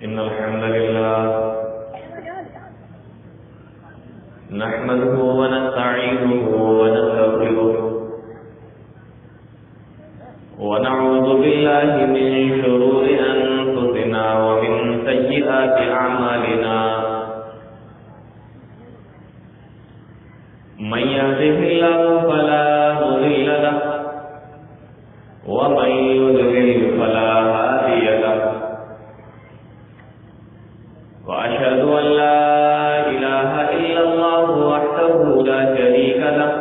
إن الحمد لله نحمده ونستعينه ونستغفره ونعوذ بالله من شرور أنفسنا ومن سيئات أعمالنا من يهده الله فلا مضل له ومن يضلل فلا هادي له وأشهد أن لا إله إلا الله وحده لا شريك له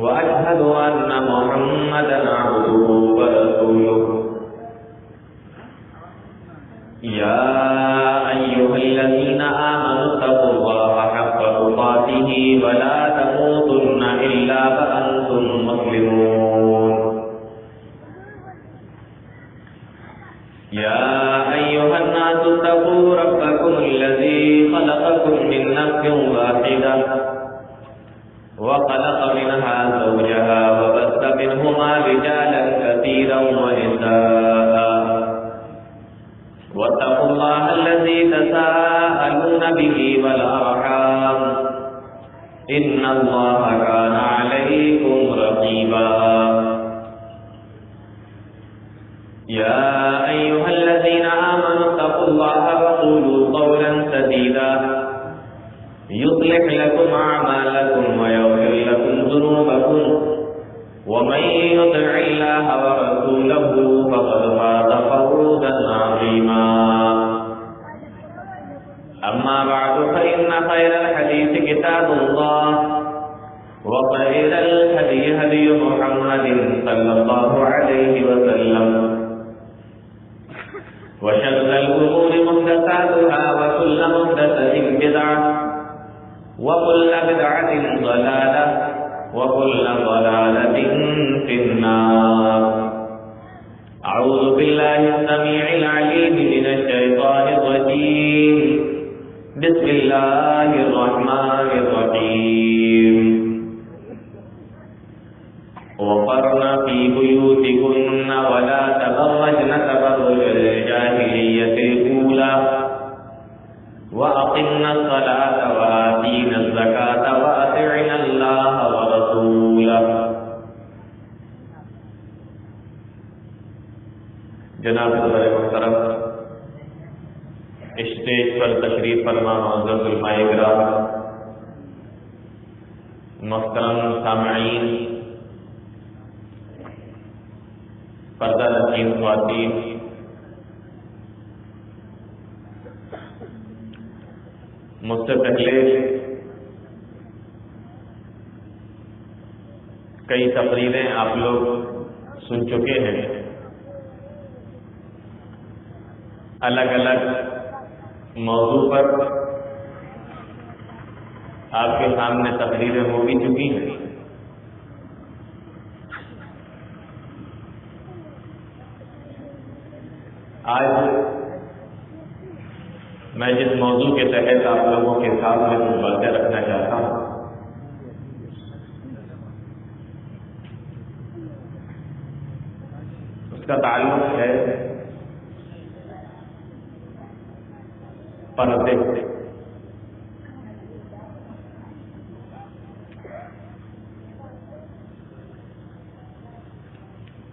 وأشهد أن محمدا عبده ورسوله يا أيها الذين آمنوا اتقوا الله حق تقاته ولا تموتن إلا وأنتم مسلمون يا أيها الناس اتقوا ربكم الذي خلقكم من نفس واحدة وخلق منها زوجها وبث منهما رجالا كثيرا ونساء واتقوا الله الذي تساءلون به والأرحام إن الله كان عليكم رقيبا يا أيها الذين آمنوا اتقوا الله وقولوا قولا سديدا يصلح لكم أعمالكم ويغفر لكم ذنوبكم ومن يطع الله ورسوله فقد فاز فوزا عظيما أما بعد فإن خير الحديث كتاب الله وخير الهدي هدي محمد صلى الله عليه وسلم وشر الأمور محدثاتها وكل محدثة بدعة وكل بدعة ضلالة وكل ضلالة في النار. أعوذ بالله السميع العليم من الشيطان الرجيم. بسم الله الرحمن الرحيم. وقرن في بيوتكن ولا تبرجن تبرج الجاهلية الأولى وأقمنا الصلاة وآتينا الزكاة وأطعنا الله ورسوله. جناب صدر محترم، اسٹیج پر تشریف فرما معزز علماء کرام، محترم سامعین، پردہ نشین خواتین، مجھ سے پہلے کئی تقریریں آپ لوگ سن چکے ہیں. الگ الگ موضوع پر آپ کے سامنے تقریریں ہو بھی چکی ہیں. آج میں جس موضوع کے تحت آپ لوگوں کے سامنے کچھ باتیں رکھنا چاہتا ہوں، اس کا تعلق ہے پردے سے.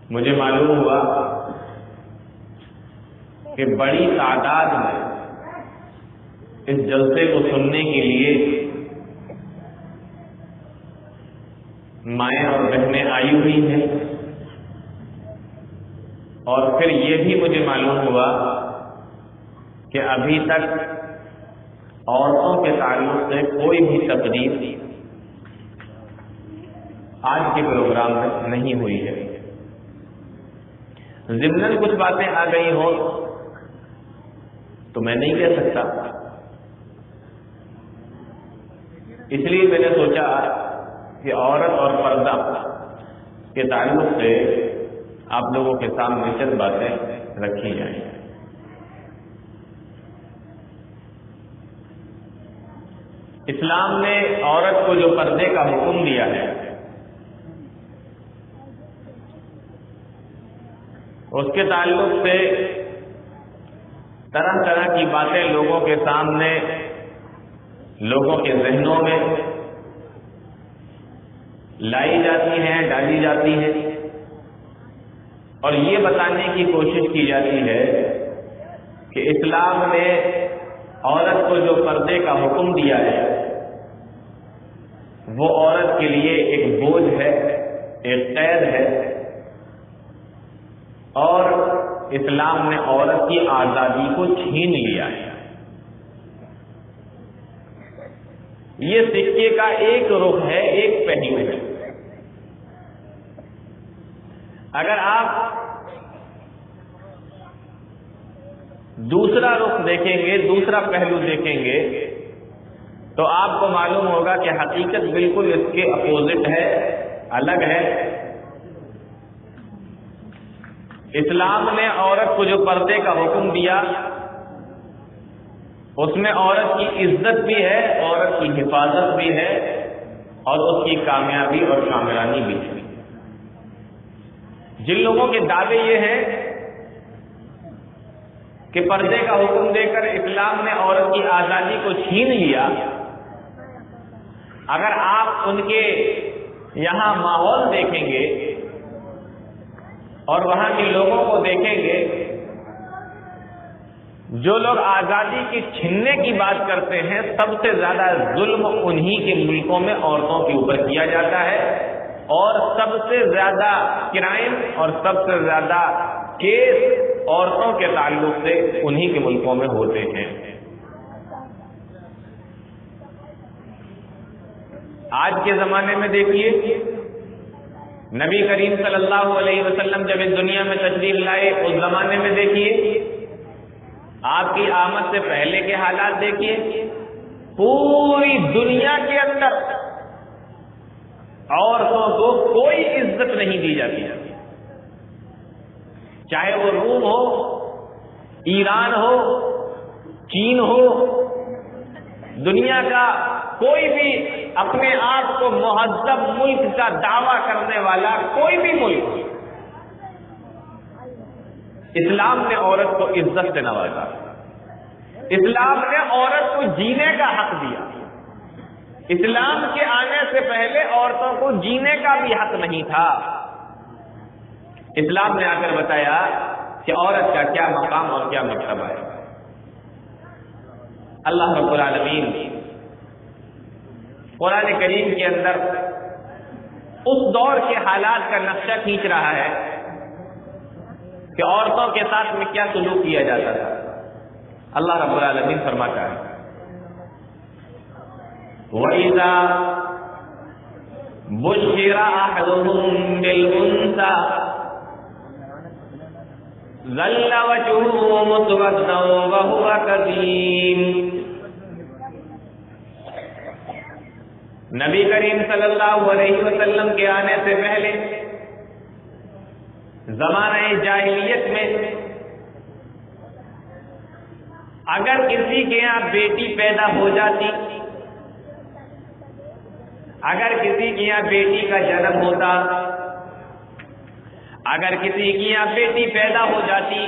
مجھے معلوم ہوا کہ بڑی تعداد میں اس جلسے کو سننے کے لیے مائیں اور بہنیں آئی ہوئی ہیں، اور پھر یہ بھی مجھے معلوم ہوا کہ ابھی تک عورتوں کے تعلق سے کوئی بھی تقریر آج کے پروگرام میں نہیں ہوئی ہے. ضمناً کچھ باتیں آ گئی ہوں تو میں نہیں کہہ سکتا، اس لیے میں نے سوچا کہ عورت اور پردہ کے تعلق سے آپ لوگوں کے سامنے چند باتیں رکھی جائیں. اسلام نے عورت کو جو پردے کا حکم دیا ہے اس کے تعلق سے طرح طرح کی باتیں لوگوں کے سامنے، لوگوں کے ذہنوں میں لائی جاتی ہیں، ڈالی جاتی ہیں، اور یہ بتانے کی کوشش کی جاتی ہے کہ اسلام نے عورت کو جو پردے کا حکم دیا ہے وہ عورت کے لیے ایک بوجھ ہے، ایک قید ہے، اور اسلام نے عورت کی آزادی کو چھین لیا ہے۔ یہ سکے کا ایک رخ ہے، ایک پہلو ہے۔ اگر آپ دوسرا رخ دیکھیں گے، دوسرا پہلو دیکھیں گے، تو آپ کو معلوم ہوگا کہ حقیقت بالکل اس کے اپوزٹ ہے، الگ ہے۔ اسلام نے عورت کو جو پردے کا حکم دیا اس میں عورت کی عزت بھی ہے، عورت کی حفاظت بھی ہے، اور اس کی کامیابی اور کامرانی بھی ہے۔ جن لوگوں کے دعوے یہ ہیں کہ پردے کا حکم دے کر اسلام نے عورت کی آزادی کو چھین لیا، اگر آپ ان کے یہاں ماحول دیکھیں گے اور وہاں کے لوگوں کو دیکھیں گے، جو لوگ آزادی کی چھیننے کی بات کرتے ہیں، سب سے زیادہ ظلم انہی کے ملکوں میں عورتوں کے اوپر کیا جاتا ہے، اور سب سے زیادہ کرائم اور سب سے زیادہ کیس عورتوں کے تعلق سے انہی کے ملکوں میں ہوتے ہیں۔ آج کے زمانے میں دیکھیے، نبی کریم صلی اللہ علیہ وسلم جب اس دنیا میں تشریف لائے، اس زمانے میں دیکھیے، آپ کی آمد سے پہلے کے حالات دیکھیے، پوری دنیا کے اندر عورتوں کو کوئی عزت نہیں دی جاتی، چاہے وہ روم ہو، ایران ہو، چین ہو، دنیا کا کوئی بھی اپنے آپ کو مہذب ملک کا دعویٰ کرنے والا کوئی بھی ملک، اسلام نے عورت کو عزت سے نوازا، اسلام نے عورت کو جینے کا حق دیا۔ اسلام کے آنے سے پہلے عورتوں کو جینے کا بھی حق نہیں تھا۔ اسلام نے آ کر بتایا کہ عورت کا کیا مقام اور کیا مرتبہ ہے۔ اللہ رب العالمین قرآن کریم کے اندر اس دور کے حالات کا نقشہ کھینچ رہا ہے کہ عورتوں کے ساتھ میں کیا سلوک کیا جاتا تھا۔ اللہ رب العالمین فرماتا ہے، وَإِذَا بُشِّرَ أَحَدُهُم بِالْأُنثَىٰ ظَلَّ وَجْهُهُ مُسْوَدًّا وَهُوَ كَظِيمٌ۔ نبی کریم صلی اللہ علیہ وسلم کے آنے سے پہلے زمانہ جاہلیت میں اگر کسی کے یہاں بیٹی پیدا ہو جاتی، اگر کسی کے یہاں بیٹی کا جنم ہوتا، اگر کسی کی یہاں بیٹی پیدا ہو جاتی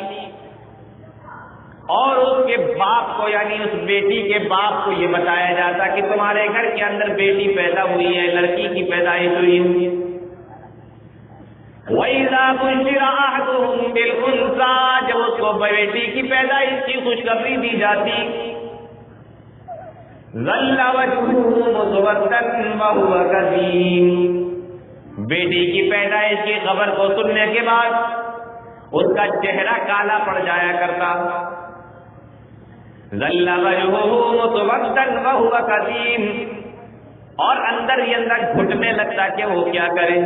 اور اس کے باپ کو، یعنی اس بیٹی کے باپ کو یہ بتایا جاتا کہ تمہارے گھر کے اندر بیٹی پیدا ہوئی ہے، لڑکی کی پیدائش ہوئی ہے، وَإِذَا بُشِّرَ أَحَدُهُم بِالْأُنثَىٰ، جب اس کو بیٹی کی پیدائش کی خوشخبری دی جاتی، ظَلَّ وَجْهُهُ مُسْوَدًّا وَهُوَ كَظِيمٌ، بیٹی کی پیدائش کی خبر کو سننے کے بعد اس کا چہرہ کالا پڑ جایا کرتا، ظَلَّ وَجْهُهُ مُسْوَدًّا وَهُوَ كَظِيمٌ، اور اندر ہی اندر گھٹنے لگتا کہ وہ کیا کرے۔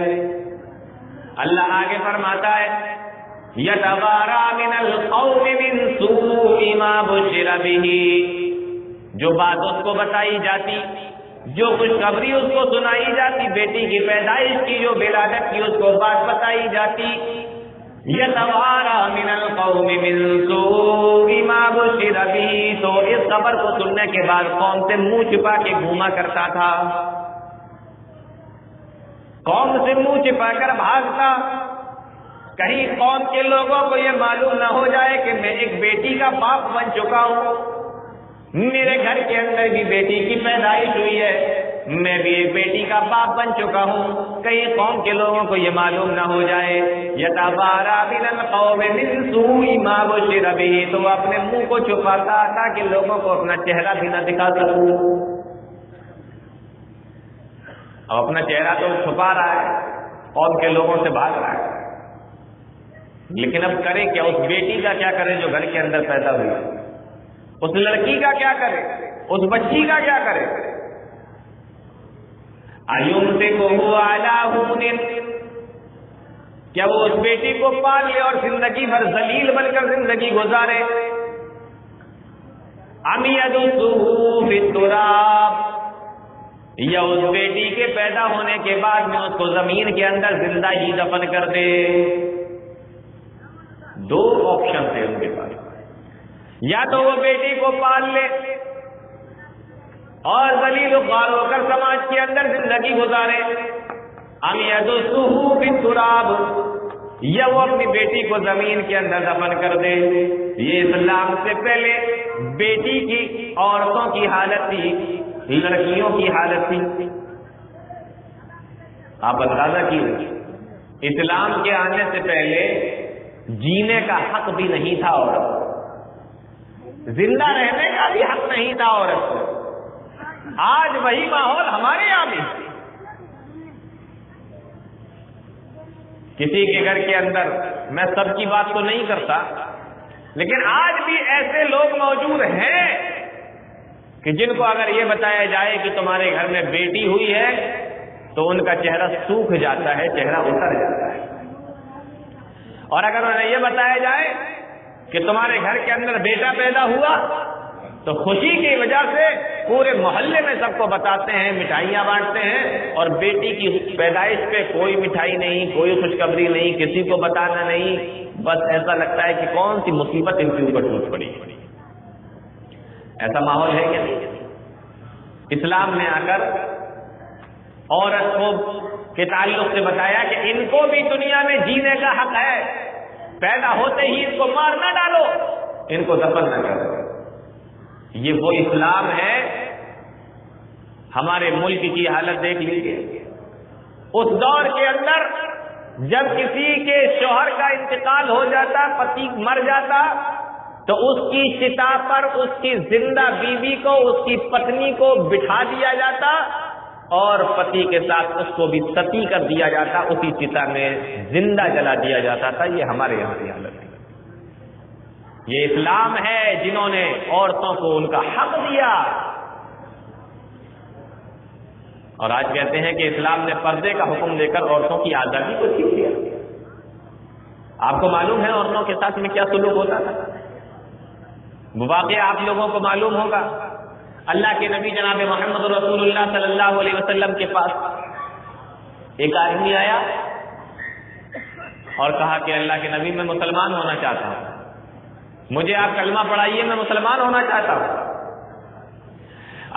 اللہ آگے فرماتا ہے، يَتَوَارَىٰ مِنَ الْقَوْمِ مِن سُوءِ مَا بُشِّرَ بِهِ، جو بات اس کو بتائی جاتی، جو خوشخبری اس کو سنائی جاتی، بیٹی کی پیدائش کی، جو ولادت کی اس کو بات بتائی جاتی، يَتَوَارَىٰ مِنَ الْقَوْمِ مِن سُوءِ مَا بُشِّرَ بِهِ، تو اس خبر کو سننے کے بعد قوم سے منہ چھپا کے گھوما کرتا تھا، قوم سے منہ چھپا کر بھاگتا، کہیں قوم کے لوگوں کو یہ معلوم نہ ہو جائے کہ میں ایک بیٹی کا باپ بن چکا ہوں، میرے گھر کے اندر بھی بیٹی کی پیدائش ہوئی ہے، میں بھی ایک بیٹی کا باپ بن چکا ہوں، کہیں قوم کے لوگوں کو یہ معلوم نہ ہو جائے۔ یتبارا من القوم من سوء ما بشر به، تو وہ اپنے منہ کو چھپاتا تاکہ لوگوں کو اپنا چہرہ بھی نہ دکھا سکوں۔ اب اپنا چہرہ تو چھپا رہا ہے، قوم کے لوگوں سے بھاگ رہا ہے، لیکن اب کرے کیا؟ اس بیٹی کا کیا کرے جو گھر کے اندر پیدا ہوئی؟ اس لڑکی کا کیا کرے؟ اس بچی کا کیا کرے؟ ایمسکہ علی ہون، کیا وہ اس بیٹی کو پال لے اور زندگی بھر ذلیل بن کر زندگی گزارے؟ ام یدسہ فی التراب، یا اس بیٹی کے پیدا ہونے کے بعد میں اس کو زمین کے اندر زندہ ہی دفن کر دے؟ دو آپشن تھے ان کے پاس، یا تو وہ بیٹی کو پال لے اور ذلیل و خوار ہو کر سماج کے اندر زندگی گزارے، ام یدسہ فی التراب، یا وہ اپنی بیٹی کو زمین کے اندر دفن کر دے۔ یہ اسلام سے پہلے بیٹی کی، عورتوں کی حالت تھی، لڑکیوں کی حالت تھی۔ آپ اندازہ کیجیے، اسلام کے آنے سے پہلے جینے کا حق بھی نہیں تھا عورت، زندہ رہنے کا بھی حق نہیں تھا عورت کو۔ آج وہی ماحول ہمارے یہاں بھی، کسی کے گھر کے اندر، میں سب کی بات تو نہیں کرتا، لیکن آج بھی ایسے لوگ موجود ہیں کہ جن کو اگر یہ بتایا جائے کہ تمہارے گھر میں بیٹی ہوئی ہے تو ان کا چہرہ سوکھ جاتا ہے، چہرہ اتر جاتا ہے، اور اگر انہیں یہ بتایا جائے کہ تمہارے گھر کے اندر بیٹا پیدا ہوا تو خوشی کی وجہ سے پورے محلے میں سب کو بتاتے ہیں، مٹھائیاں بانٹتے ہیں، اور بیٹی کی پیدائش پہ کوئی مٹھائی نہیں، کوئی خوشخبری نہیں، کسی کو بتانا نہیں، بس ایسا لگتا ہے کہ کون سی مصیبت ان کے اوپر ٹوٹ پڑی۔ ایسا ماحول ہے کہ نہیں؟ اسلام نے آ کر عورت کو کے تعلق سے بتایا کہ ان کو بھی دنیا میں جینے کا حق ہے، پیدا ہوتے ہی ان کو مار نہ ڈالو، ان کو دفن نہ کرو۔ یہ وہ اسلام ہے۔ ہمارے ملک کی حالت دیکھ لیجیے، اس دور کے اندر جب کسی کے شوہر کا انتقال ہو جاتا، پتی مر جاتا، تو اس کی چتا پر اس کی زندہ بیوی کو، اس کی پتنی کو بٹھا دیا جاتا اور پتی کے ساتھ اس کو بھی ستی کر دیا جاتا، اسی چتا میں زندہ جلا دیا جاتا تھا۔ یہ ہمارے یہاں کی حالت ہے۔ یہ اسلام ہے جنہوں نے عورتوں کو ان کا حق دیا، اور آج کہتے ہیں کہ اسلام نے پردے کا حکم دے کر عورتوں کی آزادی کو چھین لیا۔ آپ کو معلوم ہے عورتوں کے ساتھ میں کیا سلوک ہوتا تھا؟ واقعہ آپ لوگوں کو معلوم ہوگا۔ اللہ کے نبی جناب محمد رسول اللہ صلی اللہ علیہ وسلم کے پاس ایک آدمی آیا اور کہا کہ اللہ کے نبی، میں مسلمان ہونا چاہتا ہوں، مجھے آپ کلمہ پڑھائیے، میں مسلمان ہونا چاہتا ہوں۔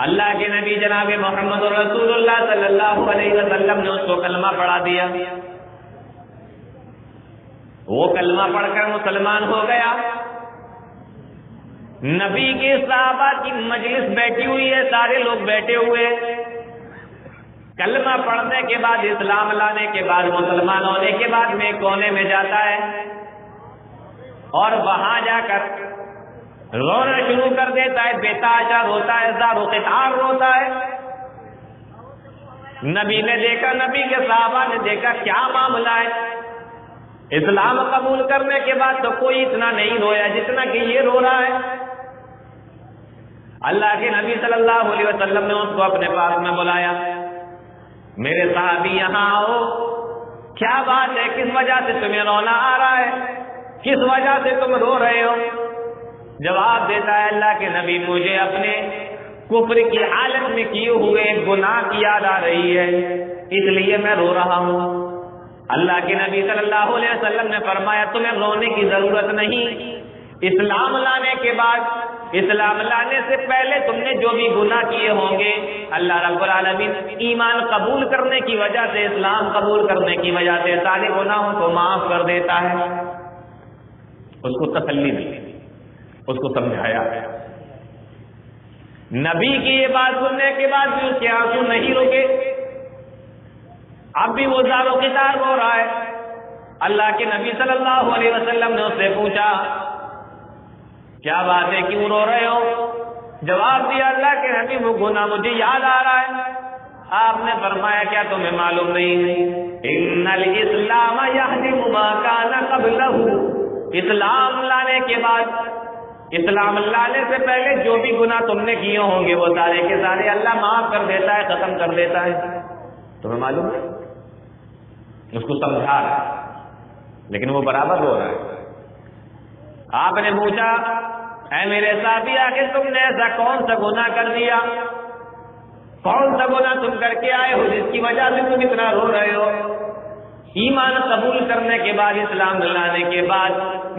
اللہ کے نبی جناب محمد رسول اللہ صلی اللہ علیہ وسلم نے اس کو کلمہ پڑھا دیا۔ وہ کلمہ پڑھ کر مسلمان ہو گیا۔ نبی کے صحابہ کی مجلس بیٹھی ہوئی ہے، سارے لوگ بیٹھے ہوئے، کلمہ پڑھنے کے بعد، اسلام لانے کے بعد، مسلمان ہونے کے بعد میں کونے میں جاتا ہے اور وہاں جا کر رونا شروع کر دیتا ہے، بےتحاشا روتا ہے، زار و قطار روتا ہے۔ نبی نے دیکھا، نبی کے صحابہ نے دیکھا کیا معاملہ ہے؟ اسلام قبول کرنے کے بعد تو کوئی اتنا نہیں رویا جتنا کہ یہ رو رہا ہے۔ اللہ کے نبی صلی اللہ علیہ وسلم نے اس کو اپنے پاس میں بلایا، میرے صحابی یہاں آؤ، کیا بات ہے؟ کس وجہ سے تمہیں رونا آ رہا ہے؟ کس وجہ سے تم رو رہے ہو؟ جواب دیتا ہے اللہ کے نبی، مجھے اپنے کفر کی حالت میں کیے ہوئے گناہ کی یاد آ رہی ہے، اس لیے میں رو رہا ہوں۔ اللہ کے نبی صلی اللہ علیہ وسلم نے فرمایا تمہیں رونے کی ضرورت نہیں، اسلام لانے کے بعد اسلام لانے سے پہلے تم نے جو بھی گناہ کیے ہوں گے اللہ رب العالمین ایمان قبول کرنے کی وجہ سے، اسلام قبول کرنے کی وجہ سے سارے گناہوں کو معاف کر دیتا ہے۔ اس کو تسلی دی، اس کو سمجھایا۔ نبی کی یہ بات سننے کے بعد بھی اس کے آنسو نہیں رکے، اب بھی وہ زار و قطار ہو رہا ہے۔ اللہ کے نبی صلی اللہ علیہ وسلم نے اس سے پوچھا کیا بات ہے، کیوں رو رہے ہو؟ جواب دیا اللہ کے نبی وہ گناہ مجھے یاد آ رہا ہے۔ آپ نے فرمایا کیا تمہیں معلوم نہیں ان الاسلام یہدم ما کان قبلہ، اسلام لانے کے بعد، اسلام لانے سے پہلے جو بھی گناہ تم نے کیے ہوں گے وہ سارے کے سارے اللہ معاف کر دیتا ہے، ختم کر دیتا ہے۔ تمہیں معلوم ہے؟ اس کو سمجھا رہا ہے لیکن وہ برابر ہو رہا ہے۔ آپ نے پوچھا اے میرے صحابی آخر تم نے ایسا کون سا گناہ کر دیا، کون سا گناہ تم کر کے آئے ہو جس کی وجہ سے تم اتنا رو رہے ہو؟ ایمان قبول کرنے کے بعد، اسلام لانے کے بعد،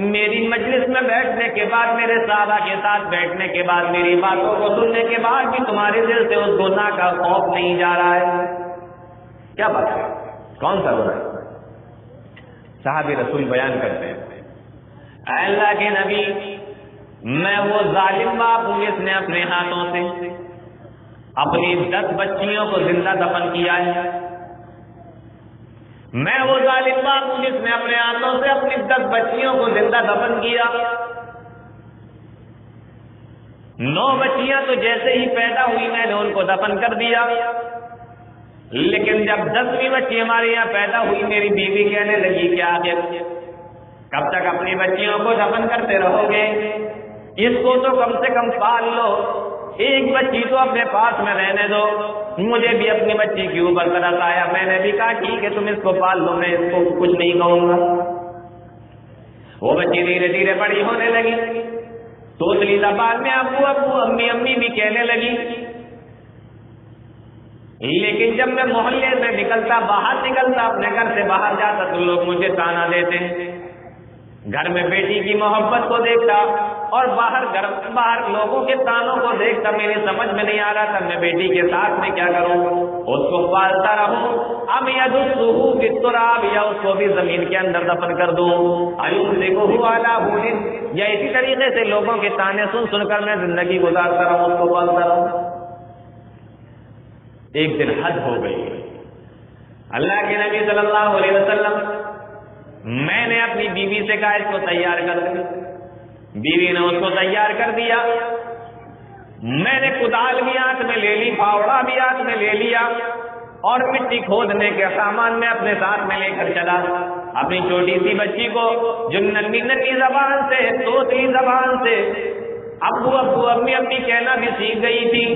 میری مجلس میں بیٹھنے کے بعد، میرے صحابہ کے ساتھ بیٹھنے کے بعد، میری باتوں کو سننے کے بعد بھی تمہارے دل سے اس گناہ کا خوف نہیں جا رہا ہے؟ کیا بات ہے، کون سا گناہ؟ صحابی رسول بیان کرتے ہیں اے اللہ کے نبی میں وہ ظالم باپ ہوں جس نے اپنے ہاتھوں سے اپنی 10 بچیوں کو زندہ دفن کیا ہے۔ میں وہ ظالم باپ ہوں جس نے اپنے ہاتھوں سے اپنی 10 بچیوں کو زندہ دفن کیا۔ 9 بچیاں تو جیسے ہی پیدا ہوئی میں نے ان کو دفن کر دیا، لیکن جب 10ویں بچی ہمارے یہاں پیدا ہوئی میری بیوی کہنے لگی کہ آخر کب تک اپنی بچیوں کو دفن کرتے رہو گے؟ اس کو تو کم سے کم پال لو، ایک بچی تو اپنے پاس میں رہنے دو۔ مجھے بھی اپنی بچی کے اوپر ترس آیا، میں نے بھی کہا ٹھیک ہے تم اس کو پال لو، میں اس کو کچھ نہیں کہوں گا۔ وہ بچی دھیرے دھیرے بڑی ہونے لگی، توتلی زبان میں ابو ابو امی امی بھی کہنے لگی، لیکن جب میں محلے سے نکلتا، باہر نکلتا، اپنے گھر سے باہر جاتا تو لوگ مجھے تانا دیتے۔ گھر میں بیٹی کی محبت کو دیکھتا اور باہر لوگوں کے تانوں کو دیکھتا، میری سمجھ میں نہیں آ رہا تھا میں بیٹی کے ساتھ میں کیا کروں، اس کو پالتا رہوں اب یدسہ فی التراب، یا اس کو بھی زمین کے اندر دفن کر دوں، ایمسکہ علی ہون، یا اسی طریقے سے لوگوں کے تانے سن سن کر میں زندگی گزارتا رہوں، اس کو پالتا رہوں۔ ایک دن حد ہو گئی، اللہ کے نبی صلی اللہ علیہ وسلم میں نے اپنی بیوی سے کہا اس کو تیار کر دیں، بیوی نے اس کو تیار کر دیا۔ میں نے کدال بھی ہاتھ میں لے لی، پھاوڑا بھی ہاتھ میں لے لیا، اور مٹی کھودنے کے سامان میں اپنے ساتھ میں لے کر چلا۔ اپنی چھوٹی سی بچی کو جو ننھی زبان سے، توتلی زبان سے ابو ابو امی امی کہنا بھی سیکھ گئی تھی،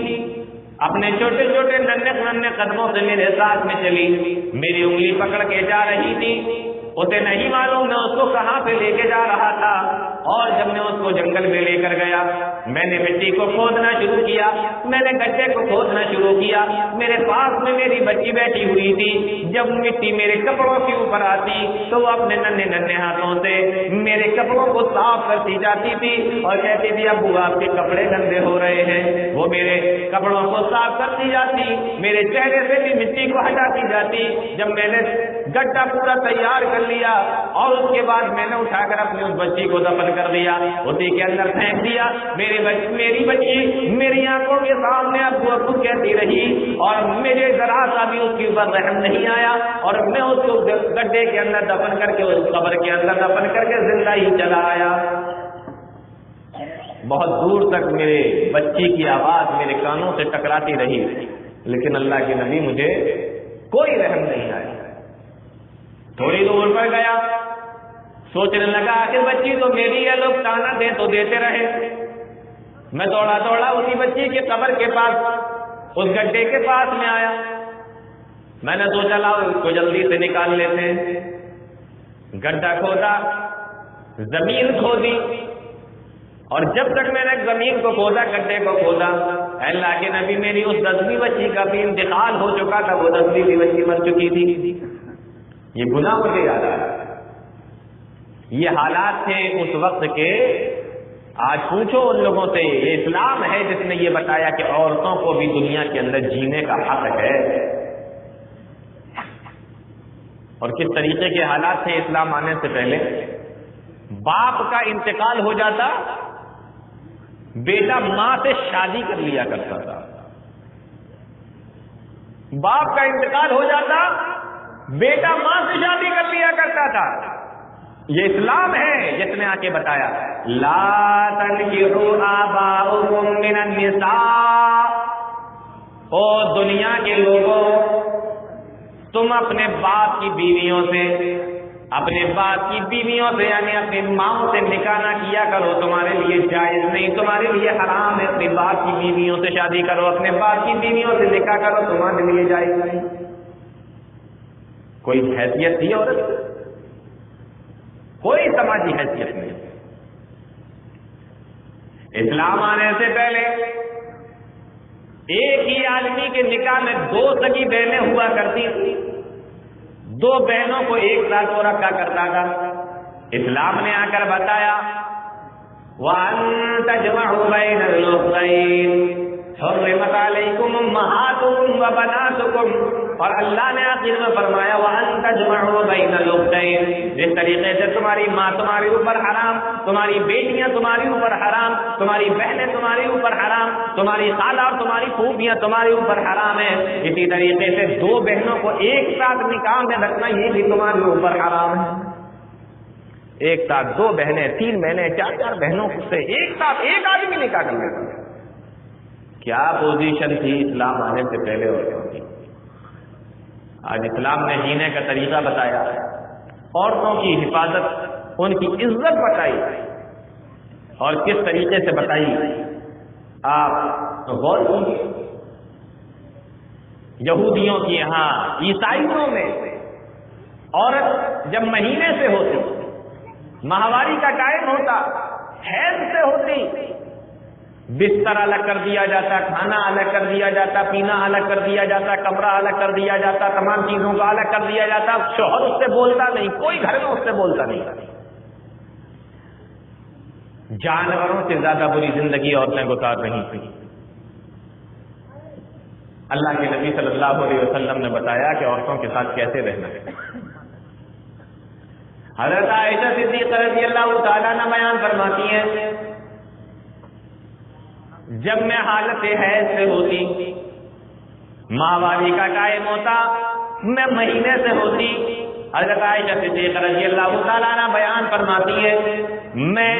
اپنے چھوٹے چھوٹے ننھے قدموں سے میرے ساتھ میں چلی، میری انگلی پکڑ کے جا رہی تھی۔ اسے نہیں معلوم میں اس کو کہاں پہ لے کے جا رہا تھا، اور جب میں اس کو جنگل میں لے کر گیا، میں نے مٹی کو کھودنا شروع کیا، میں نے گڈھے کو کھودنا شروع کیا، میرے پاس میں میری بچی بیٹھی ہوئی تھی۔ جب مٹی میرے کپڑوں کے اوپر آتی تو وہ اپنے ننھے ہاتھوں سے میرے کپڑوں کو صاف کرتی جاتی تھی اور کہتی تھی ابو آپ کے کپڑے گندے ہو رہے ہیں۔ وہ میرے کپڑوں کو صاف کرتی جاتی، میرے چہرے سے بھی مٹی کو ہٹاتی جاتی۔ جب میں نے گڈھا پورا تیار کر لیا اور اس کے بعد میں نے اٹھا کر اپنی اس بچی کو دفن کر دیا، اسی کے اندر پھینک دیا۔ میری بچی میری آنکھوں کے سامنے ابو ابو کہتی رہی اور مجھے ذرا سا بھی اس کے اوپر رحم نہیں آیا، اور میں اس کو گڈھے کے اندر دفن کر کے، اس قبر کے اندر دفن کر کے زندہ ہی چلا آیا۔ بہت دور تک میرے بچی کی آواز میرے کانوں سے ٹکراتی رہی، لیکن اللہ کے نبی مجھے کوئی رحم نہیں آیا۔ تھوڑی دور پر گیا، سوچنے لگا کہ بچی تو میری ہے، لوگ تانا دیں تو دیتے رہے۔ میں دوڑا اسی بچی کے قبر کے پاس، اس گڈھے کے پاس میں آیا۔ میں نے سوچا لاؤ اس کو جلدی سے نکال لیتے ہیں۔ گڈھا کھودا، زمین کھودی، اور جب تک میں نے زمین کو کھودا، گڈھے کو کھودا، اللہ کے نبی میری اس 10ویں بچی کا بھی انتقال ہو چکا تھا، وہ 10ویں بچی مر چکی تھی۔ یہ گناہ مجھے یاد آیا، یہ حالات تھے اس وقت کے آج پوچھو ان لوگوں سے، یہ اسلام ہے جس نے یہ بتایا کہ عورتوں کو بھی دنیا کے اندر جینے کا حق ہے، اور کس طریقے کے حالات تھے اسلام آنے سے پہلے؟ باپ کا انتقال ہو جاتا، بیٹا ماں سے شادی کر لیا کرتا تھا، باپ کا انتقال ہو جاتا، بیٹا ماں سے شادی کر لیا کرتا تھا۔ یہ اسلام ہے جس نے آ کے بتایا لا تنکحوا آباؤکم من النساء، او دنیا کے لوگوں، تم اپنے باپ کی بیویوں سے، اپنے باپ کی بیویوں سے یعنی اپنی ماں سے نکاح نہ کیا کرو، تمہارے لیے جائز نہیں، تمہارے لیے حرام ہے۔ اپنے باپ کی بیویوں سے شادی کرو، اپنے باپ کی بیویوں سے نکاح کرو، تمہارے لیے جائز نہیں۔ کوئی حیثیت تھی عورت؟ کوئی سماجی حیثیت نہیں۔ اسلام آنے سے پہلے ایک ہی آدمی کے نکاح میں 2 سگی بہنیں ہوا کرتی تھی، 2 بہنوں کو ایک ساتھ وہ رکھا کرتا تھا۔ اسلام نے آ کر بتایا وَأَن تَجْمَعُوا بَيْنَ الْأُخْتَيْنِ حُرِّمَتْ عَلَيْكُمْ أُمَّهَاتُكُمْ وَبَنَاتُكُمْ، اور اللہ نے آخر میں فرمایا وَأَن تَجْمَعُوا بَيْنَ الْأُخْتَيْنِ، جس طریقے سے تمہاری ماں تمہارے اوپر حرام، تمہاری بیٹیاں تمہارے اوپر حرام، تمہاری بہنیں تمہارے اوپر حرام، تمہاری خالہ اور تمہاری پھوپھیاں تمہارے اوپر حرام ہیں، اسی طریقے سے 2 بہنوں کو ایک ساتھ نکاح میں رکھنا یہ بھی تمہارے اوپر حرام ہے۔ ایک ساتھ 2 بہنیں، 3 بہنیں، 4 بہنوں سے ایک ساتھ ایک آدمی نکاح کر لیتا۔ کیا پوزیشن تھی اسلام آنے سے پہلے عورتوں کی؟ آج اسلام نے جینے کا طریقہ بتایا، عورتوں کی حفاظت، ان کی عزت بتائی، اور کس طریقے سے بتائی آپ غور کیجیے۔ یہودیوں کی یہاں، عیسائیوں میں عورت جب مہینے سے ہوتی، ماہواری کا ٹائم ہوتا، حیض سے ہوتی، بستر الگ کر دیا جاتا، کھانا الگ کر دیا جاتا، پینا الگ کر دیا جاتا، کمرہ الگ کر دیا جاتا، تمام چیزوں کو الگ کر دیا جاتا۔ شوہر اس سے بولتا نہیں، کوئی گھر میں اس سے بولتا نہیں۔ جانوروں سے زیادہ بری زندگی عورتیں گزار رہی تھیں۔ اللہ کے نبی صلی اللہ علیہ وسلم نے بتایا کہ عورتوں کے ساتھ کیسے رہنا ہے۔ حضرت عائشہ صدیقہ رضی اللہ تعالیٰ عنہ بیان فرماتی ہیں جب میں حالت حیض سے ہوتی، ماہواری کا ٹائم ہوتا، میں مہینے سے ہوتی، حضرت عائشہ صدیقہ رضی اللہ تعالیٰ عنہ بیان فرماتی ہے میں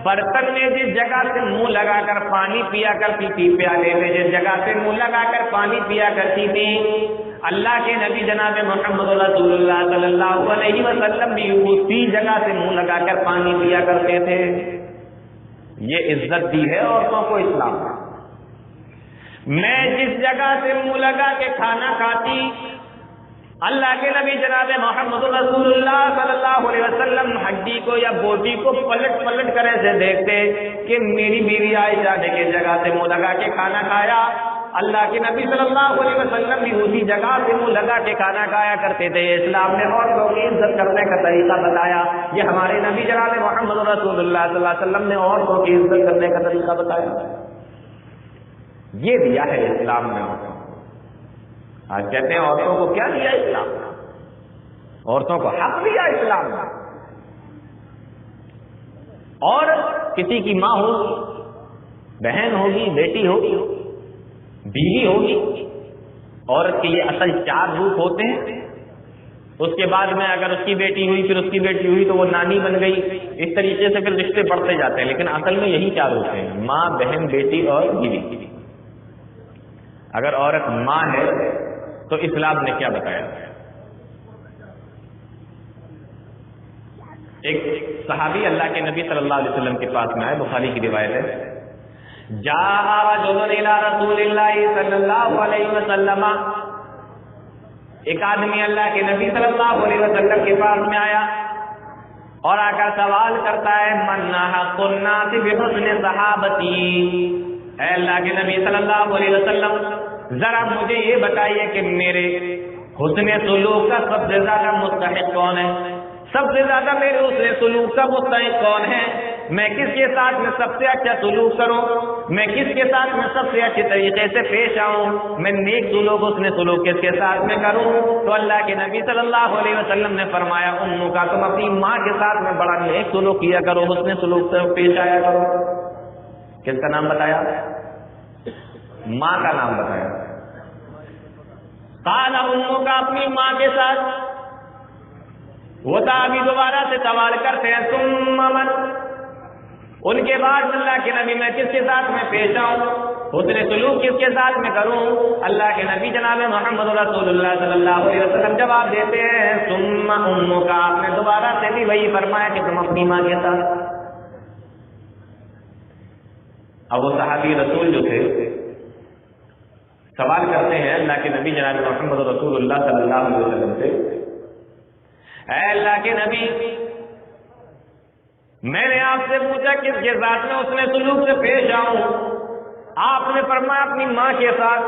برتن میں جس جگہ سے منہ لگا کر پانی پیا کرتی تھی، پیالے میں جس جگہ سے منہ لگا کر پانی پیا کرتی تھی، اللہ کے نبی جناب محمد رسول اللہ صلی اللہ علیہ وسلم بھی اسی جگہ سے منہ لگا کر پانی پیا کرتے تھے۔ یہ عزت دی ہے عورتوں کو اسلام۔ میں جس جگہ سے منہ لگا کے کھانا کھاتی، اللہ کے نبی جناب محمد رسول اللہ صلی اللہ علیہ وسلم ہڈی کو یا بوٹی کو پلٹ پلٹ کر ایسے دیکھتے کہ میری بیوی عائشہ نے کس جگہ سے منہ لگا کے کھانا کھایا، اللہ کے نبی صلی اللہ علیہ وسلم بھی اسی جگہ سے منہ لگا کے کھانا کھایا کرتے تھے۔ اسلام نے عورتوں کی عزت کرنے کا طریقہ بتایا، یہ ہمارے نبی جناب محمد رسول اللہ صلی اللہ علیہ وسلم نے عورتوں کی عزت کرنے کا طریقہ بتایا۔ یہ دیا ہے اسلام نے عورتوں کو۔ آج کہتے ہیں عورتوں کو کیا دیا اسلام نے؟ عورتوں کو حق دیا اسلام نے۔ اور کسی کی ماں ہوگی، بہن ہوگی، بیٹی ہوگی، بیوی ہوگی، عورت کے یہ اصل 4 روپ ہوتے ہیں۔ اس کے بعد میں اگر اس کی بیٹی ہوئی، پھر اس کی بیٹی ہوئی تو وہ نانی بن گئی، اس طریقے سے پھر رشتے بڑھتے جاتے ہیں، لیکن اصل میں یہی 4 ہوتے ہیں: ماں، بہن، بیٹی اور بیوی۔ اگر عورت ماں ہے تو اسلام نے کیا بتایا؟ ایک صحابی اللہ کے نبی صلی اللہ علیہ وسلم کے پاس میں آئے، بخاری کی روایت ہے، جاء رجل الى رسول اللہ صلی اللہ علیہ وسلم، ایک آدمی اللہ کے نبی صلی اللہ علیہ وسلم کے پاس میں آیا اور آ کر سوال کرتا ہے من حق الناس بحسن صحابتی، اے اللہ کے نبی صلی اللہ علیہ وسلم ذرا مجھے یہ بتائیے کہ میرے حسن سلوک کا سب سے زیادہ مستحق کون ہے، سب سے زیادہ میرے حسن سلوک کا مستحق کون ہے؟ میں کس کے ساتھ میں سب سے اچھا سلوک کروں, میں کس کے ساتھ میں سب سے اچھے طریقے سے پیش آؤں, میں نیک سلوک اس نے سلوک کس کے ساتھ میں کروں. تو اللہ کے نبی صلی اللہ علیہ وسلم نے فرمایا امو کا تم اپنی ماں کے ساتھ میں بڑا نیک سلوک کیا کرو, حسن سلوک سے پیش آیا کرو. کس کا نام بتایا؟ ماں کا نام بتایا. قال امو کا اپنی ماں کے ساتھ. وہ صحابی دوبارہ سے سوال کرتے ہیں ثم من, ان کے بعد اللہ کے نبی میں کس کے ساتھ میں پیش آؤں, حسن سلوک کس کے ساتھ میں کروں؟ اللہ کے نبی جناب محمد رسول اللہ صلی اللہ علیہ وسلم جواب دیتے ہیں ثم امو کا. آپ نے دوبارہ سے بھی وہی فرمایا کہ تم اپنی ماں کے ساتھ. اب وہ صحابی رسول جو تھے سوال کرتے ہیں اللہ کے نبی جناب محمد رسول اللہ صلی اللہ علیہ وسلم سے, اے اللہ کے نبی میں نے آپ سے پوچھا کس کے ساتھ میں اس نے سلوک سے پیش آؤں, آپ نے فرمایا اپنی ماں کے ساتھ.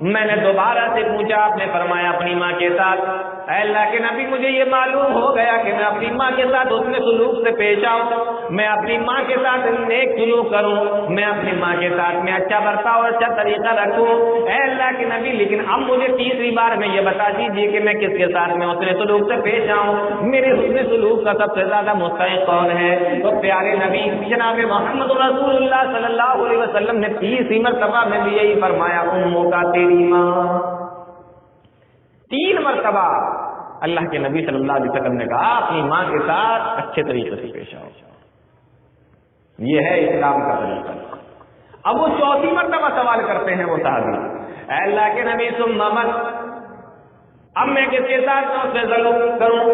میں نے دوبارہ سے پوچھا, آپ نے فرمایا اپنی ماں کے ساتھ. اے اللہ کے نبی مجھے یہ معلوم ہو گیا کہ میں اپنی ماں کے ساتھ اس نے سلوک سے پیش آؤں, میں اپنی ماں کے ساتھ نیک سلوک کروں, میں اپنی ماں کے ساتھ میں اچھا برتاؤ اور اچھا طریقہ رکھوں. اے اللہ کے نبی لیکن اب مجھے تیسری بار میں یہ بتا دیجیے کہ میں کس کے ساتھ میں اس نے سلوک سے پیش آؤں, میرے حسن سلوک کا سب سے زیادہ مستحق کون ہے؟ تو پیارے نبی جناب محمد رسول اللہ صلی اللہ علیہ وسلم نے تیسری مرتبہ میں بھی یہی فرمایا امو کا تیری ماں. 3 مرتبہ اللہ کے نبی صلی اللہ علیہ وسلم نے کہا اپنی ماں کے ساتھ اچھے طریقے سے پیش آؤ. یہ ہے اسلام کا طریقہ. اب وہ 4تھی مرتبہ سوال کرتے ہیں وہ صحابی, اے اللہ کے نبی ثم من, اب میں کس کے ساتھ میں اس سے سلوک کروں,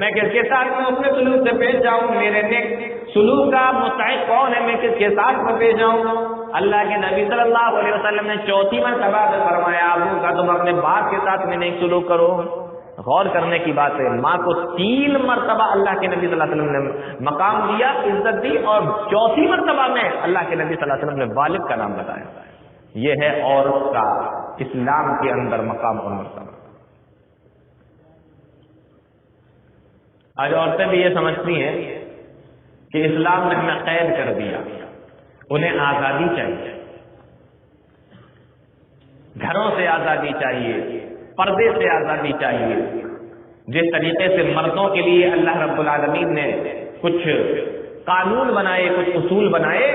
میں کس کے ساتھ میں اس میں سلوک سے پیش جاؤں, میرے نیک سلوک کا مستحق کون ہے, میں کس کے ساتھ میں پیش جاؤں؟ اللہ کے نبی صلی اللہ علیہ وسلم نے 4تھی مرتبہ سے فرمایا ابو کا تم اپنے باپ کے ساتھ میں نیک سلوک کرو. غور کرنے کی بات ہے, ماں کو 3 مرتبہ اللہ کے نبی صلی اللہ علیہ وسلم نے مقام دیا, عزت دی, اور 4تھی مرتبہ میں اللہ کے نبی صلی اللہ علیہ وسلم نے والد کا نام بتایا. یہ ہے عورت کا اسلام کے اندر مقام اور مرتبہ. آج عورتیں بھی یہ سمجھتی ہیں کہ اسلام نے ہمیں قید کر دیا, انہیں آزادی چاہیے, گھروں سے آزادی چاہیے, پردے سے آزادی چاہیے. جس طریقے سے مردوں کے لیے اللہ رب العالمین نے کچھ قانون بنائے, کچھ اصول بنائے,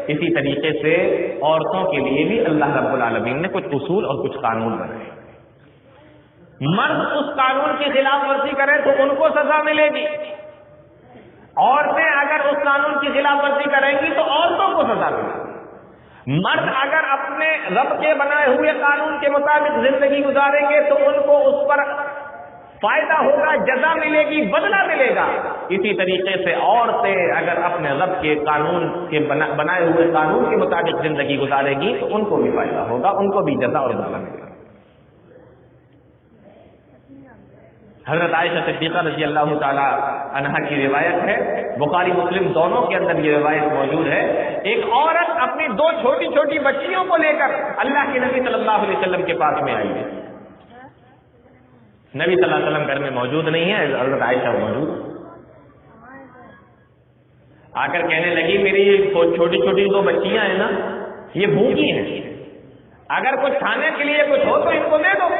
اسی طریقے سے عورتوں کے لیے بھی اللہ رب العالمین نے کچھ اصول اور کچھ قانون بنائے. مرد اس قانون کی خلاف ورزی کرے تو ان کو سزا ملے گی, عورتیں اگر اس قانون کی خلاف ورزی کریں گی تو عورتوں کو سزا ملے گی. مرد اگر اپنے رب کے بنائے ہوئے قانون کے مطابق زندگی گزاریں گے تو ان کو اس پر فائدہ ہوگا, جزا ملے گی, بدلہ ملے گا. اسی طریقے سے عورتیں اگر اپنے رب کے قانون کے بنائے ہوئے قانون کے مطابق زندگی گزارے گی تو ان کو بھی فائدہ ہوگا, ان کو بھی جزا اور بدلہ ملے گا. حضرت عائشہ صدیقہ رضی اللہ تعالی عنہا کی روایت ہے, بخاری مسلم دونوں کے اندر یہ روایت موجود ہے. ایک عورت اپنی 2 چھوٹی چھوٹی بچیوں کو لے کر اللہ کے نبی صلی اللہ علیہ وسلم کے پاس میں آئی ہے. نبی صلی اللہ علیہ وسلم گھر میں موجود نہیں ہے, حضرت عائشہ موجود. آ کر کہنے لگی میری چھوٹی چھوٹی 2 بچیاں ہیں نا, یہ بھوکی ہیں, اگر کچھ کھانے کے لیے کچھ ہو تو ان کو دے دو.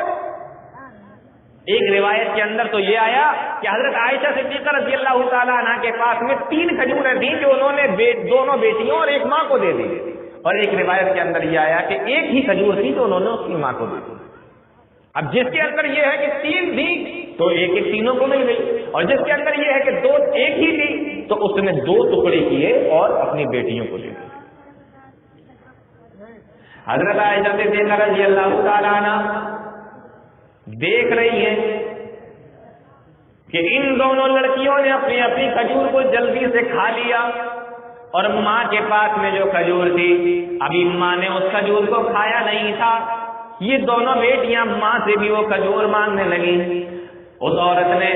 ایک روایت کے اندر تو یہ آیا کہ حضرت عائشہ صدیقہ رضی اللہ تعالیٰ عنہ کے پاس میں 3 کھجوریں تھیں جو انہوں نے دونوں بیٹیوں اور ایک ماں کو دے دی, اور ایک روایت کے اندر یہ آیا کہ ایک ہی کھجور تھی جو انہوں نے اس کی ماں کو دے دی. اب جس کے اندر یہ ہے کہ 3 تھی تو ایک تینوں کو مل گئی, اور جس کے اندر یہ ہے کہ 2 ایک ہی تھی تو اس نے 2 ٹکڑے کیے اور اپنی بیٹیوں کو دے دی. حضرت عائشہ صدیقہ رضی اللہ تعالیٰ عنہ دیکھ رہی ہے کہ ان دونوں لڑکیوں نے اپنی اپنی کھجور کو جلدی سے کھا لیا, اور ماں کے پاس میں جو کھجور تھی ابھی ماں نے اس کھجور کو کھایا نہیں تھا. یہ دونوں بیٹیاں ماں سے بھی وہ کھجور مانگنے لگی. اس عورت نے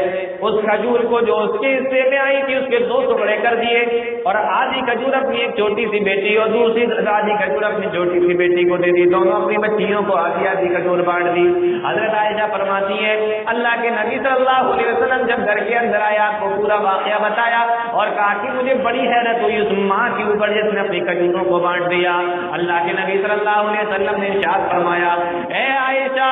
اس کھجور کو جو اس کے حصے میں آئی تھی اس کے 2 ٹکڑے کر دیے, اور آدھی کھجور اپنی ایک چھوٹی سی بیٹی اور دوسری آدھی کھجور اپنی چھوٹی سی بیٹی کو دے دی. دونوں اپنی بچیوں کو آدھی آدھی کھجور بانٹ دی. حضرت عائشہ فرماتی ہے اللہ کے نبی صلی اللہ علیہ وسلم جب گھر کے اندر آیا آپ کو پورا واقعہ بتایا اور کہا کہ مجھے بڑی حیرت ہوئی اس ماں کے اوپر جس نے اپنی کھجوروں کو بانٹ دیا۔ اللہ کے نبی صلی اللہ علیہ وسلم نے ارشاد فرمایا، اے عائشہ،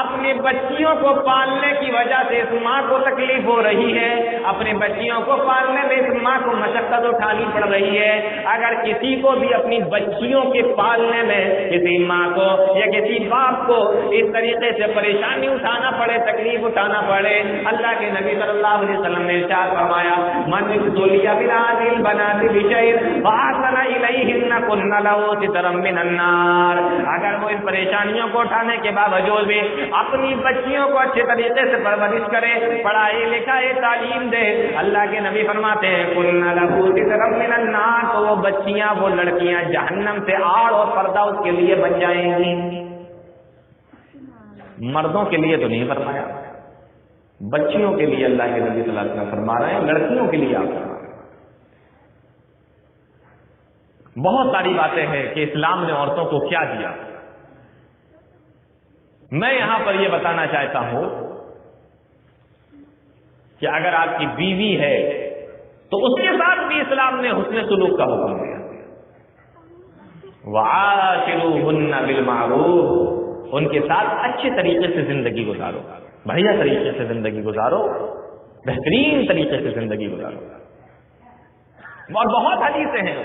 اپنی بچیوں کو پالنے کی وجہ سے اس ماں کو تکلیف ہو رہی ہے، اپنی بچیوں کو پالنے میں اس ماں کو مشقت اٹھانی پڑ رہی ہے۔ اگر کسی کو بھی اپنی بچیوں کے پالنے میں کسی ماں کو یا کسی باپ کو اس طریقے سے پریشانی اٹھانا پڑے، تکلیف اٹھانا پڑے، اللہ کے نبی صلی اللہ علیہ وسلم نے ارشاد فرمایا، من ابتلی بهذه البنات بشيء فاحسن اليهن كن له سترا من النار، اگر وہ ان پریشانیوں کو اٹھانے کے باوجود بھی اپنی بچیوں کو اچھے طریقے سے پرورش کرے، پڑھائی لکھائی تعلیم دے، اللہ کے نبی فرماتے ہیں كن له سترا من النار، تو وہ بچیاں، وہ لڑکیاں جہنم سے آڑ اور پردہ اس کے لیے بن جائیں گی۔ مردوں کے لیے تو نہیں فرمایا، بچیوں کے لیے اللہ کے نبی صلی اللہ علیہ وسلم فرما رہے ہیں، لڑکیوں کے لیے آپ فرما رہے ہیں۔ بہت ساری باتیں ہیں کہ اسلام نے عورتوں کو کیا دیا۔ میں یہاں پر یہ بتانا چاہتا ہوں کہ اگر آپ کی بیوی ہے تو اس کے ساتھ بھی اسلام نے حسن سلوک کا حکم دیا، وَعَاشِرُوهُنَّ بِالْمَعْرُوفِ، ان کے ساتھ اچھے طریقے سے زندگی گزارو، بڑھیا طریقے سے زندگی گزارو، بہترین طریقے سے زندگی گزارو۔ اور بہت حدیثیں ہیں،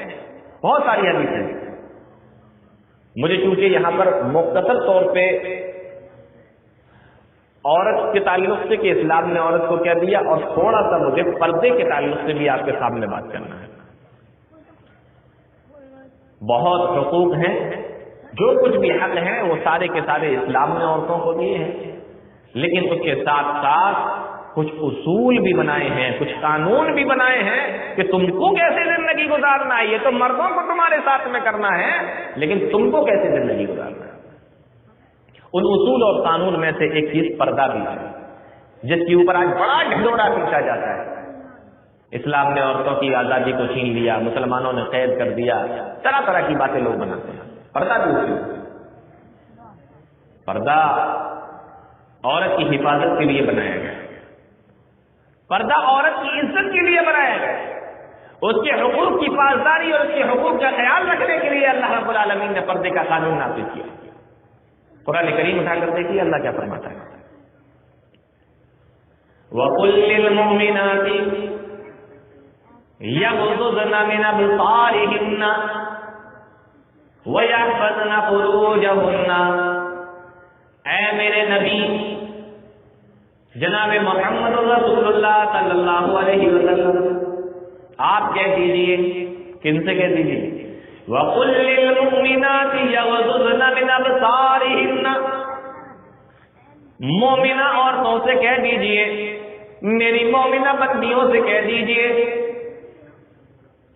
بہت ساری حدیثیں ہیں۔ مجھے چونکہ یہاں پر مختصر طور پہ عورت کے تعلق سے کہ اسلام نے عورت کو کیا دیا، اور تھوڑا سا مجھے پردے کے تعلق سے بھی آپ کے سامنے بات کرنا ہے۔ بہت حقوق ہیں، جو کچھ بھی حق ہیں وہ سارے کے سارے اسلام نے عورتوں کو دیے ہیں، لیکن اس کے ساتھ ساتھ کچھ اصول بھی بنائے ہیں، کچھ قانون بھی بنائے ہیں کہ تم کو کیسے زندگی گزارنا ہے۔ یہ تو مردوں کو تمہارے ساتھ میں کرنا ہے، لیکن تم کو کیسے زندگی گزارنا ہے۔ ان اصول اور قانون میں سے ایک چیز پردہ بھی ہے، جس کے اوپر آج بڑا ڈھنڈورا پیٹا جاتا ہے۔ اسلام نے عورتوں کی آزادی کو چھین لیا، مسلمانوں نے قید کر دیا، طرح طرح کی باتیں لوگ بناتے ہیں۔ پردہ بھی اصول، پردہ عورت کی حفاظت کے لیے بنایا گیا، پردہ عورت کی عزت کے لیے بنایا گیا، اس کے حقوق کی پاسداری اور اس کے حقوق کا خیال رکھنے کے لیے اللہ رب العالمین نے پردے کا قانون نافذ کیا۔ قرآن کریم اٹھا کر دیکھیے اللہ کیا فرماتا ہے، وَقُلْ لِلْمُؤْمِنَاتِ يَغْضُضْنَ مِنْ أَبْصَارِهِنَّ وَيَحْفَظْنَ فُرُوجَهُنَّ، اے میرے نبی جناب محمد رسول اللہ صلی اللہ علیہ وسلم، آپ کہہ دیجئے، کن سے کہہ دیجئے، وَقُلْ لِلْمُؤْمِنَاتِ يَغْضُضْنَ مِنْ أَبْصَارِهِنَّ، مومنہ عورتوں سے کہہ دیجئے، میری مومنہ بندیوں سے کہہ دیجئے،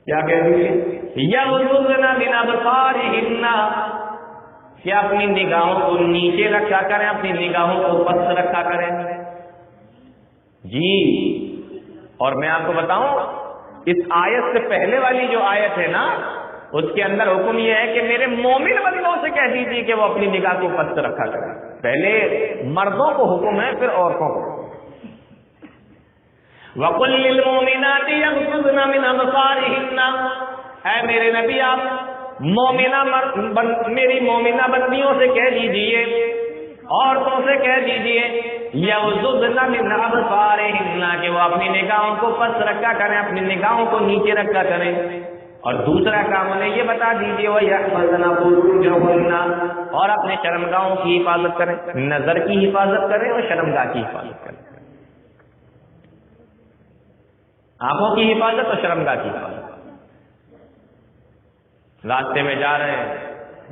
کیا کہہ دیجئے، یغضضن من ابصارہن، کہ اپنی نگاہوں کو نیچے رکھا کریں، اپنی نگاہوں کو پست رکھا کریں۔ جی، اور میں آپ کو بتاؤں، اس آیت سے پہلے والی جو آیت ہے نا، اس کے اندر حکم یہ ہے کہ میرے مومن بندوں سے کہہ دیجیے کہ وہ اپنی نگاہ کو پست رکھا کریں۔ پہلے مردوں کو حکم ہے، پھر عورتوں کو۔ وَقُلْ لِلْمُؤْمِنَاتِ يَغْضُضْنَ مِنْ أَبْصَارِهِنَّ، اے میرے نبی آپ میری مومنہ بندیوں سے کہہ دیجئے، عورتوں سے کہہ دیجئے، یغضضن من ابصارہن، کہ وہ اپنی نگاہوں کو پست رکھا کریں، اپنی نگاہوں کو نیچے رکھا کریں۔ اور دوسرا کام انہیں یہ بتا دیجئے، وَيَحْفَظْنَ فُرُوجَهُنَّ، اور اپنے شرمگاہوں کی حفاظت کریں، نظر کی حفاظت کریں اور شرمگاہ کی حفاظت کریں، آنکھوں کی حفاظت اور شرمگاہ کی حفاظت۔ راستے میں جا رہے ہیں،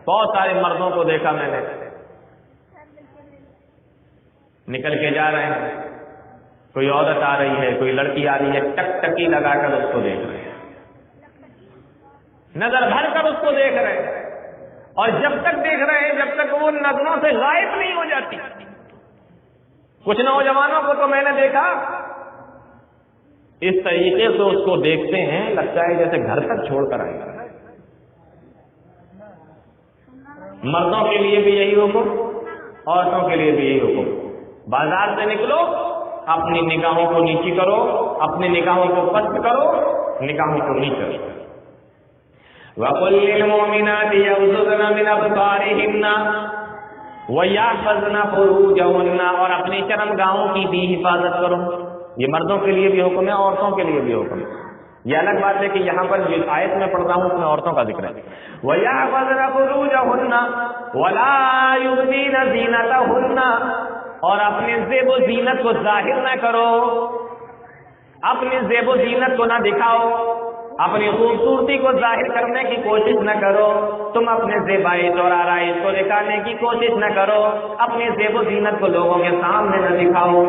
بہت سارے مردوں کو دیکھا میں نے، نکل کے جا رہے ہیں، کوئی عورت آ رہی ہے، کوئی لڑکی آ رہی ہے، ٹک ٹکی لگا کر اس کو دیکھ رہے ہیں، نظر بھر کر اس کو دیکھ رہے ہیں، اور جب تک دیکھ رہے ہیں جب تک وہ نظروں سے غائب نہیں ہو جاتی۔ کچھ نوجوانوں کو تو میں نے دیکھا اس طریقے سے اس کو دیکھتے ہیں، لگتا ہے جیسے گھر تک چھوڑ کر آئے گا۔ مردوں کے لیے بھی یہی حکم، عورتوں کے لیے بھی یہی حکم۔ بازار سے نکلو، اپنی نگاہوں کو نیچی کرو، اپنی نگاہوں کو پست کرو، نگاہوں کو نیچے کرو۔ وَقُلْ لِلْمُؤْمِنَاتِ يَغْضُضْنَ مِنْ أَبْصَارِهِنَّ وَيَحْفَظْنَ فُرُوجَهُنَّ، اور اپنی شرمگاہوں کی بھی حفاظت کرو۔ یہ مردوں کے لیے بھی حکم ہے، عورتوں کے لیے بھی حکم ہے۔ یہ الگ بات ہے کہ یہاں پر جس آیت میں پڑھ رہا ہوں اس میں عورتوں کا ذکر ہے۔ وَيَحْفَظْنَ فُرُوجَهُنَّ وَلَا يُبْدِينَ زِينَتَهُنَّ، اور اپنے زیب و زینت کو ظاہر نہ کرو، اپنی زیب و زینت کو نہ دکھاؤ، اپنی خوبصورتی کو ظاہر کرنے کی کوشش نہ کرو، تم اپنے زیبائش اور آرائش کو دکھانے کی کوشش نہ کرو، اپنی زیب و زینت کو لوگوں کے سامنے نہ دکھاؤ۔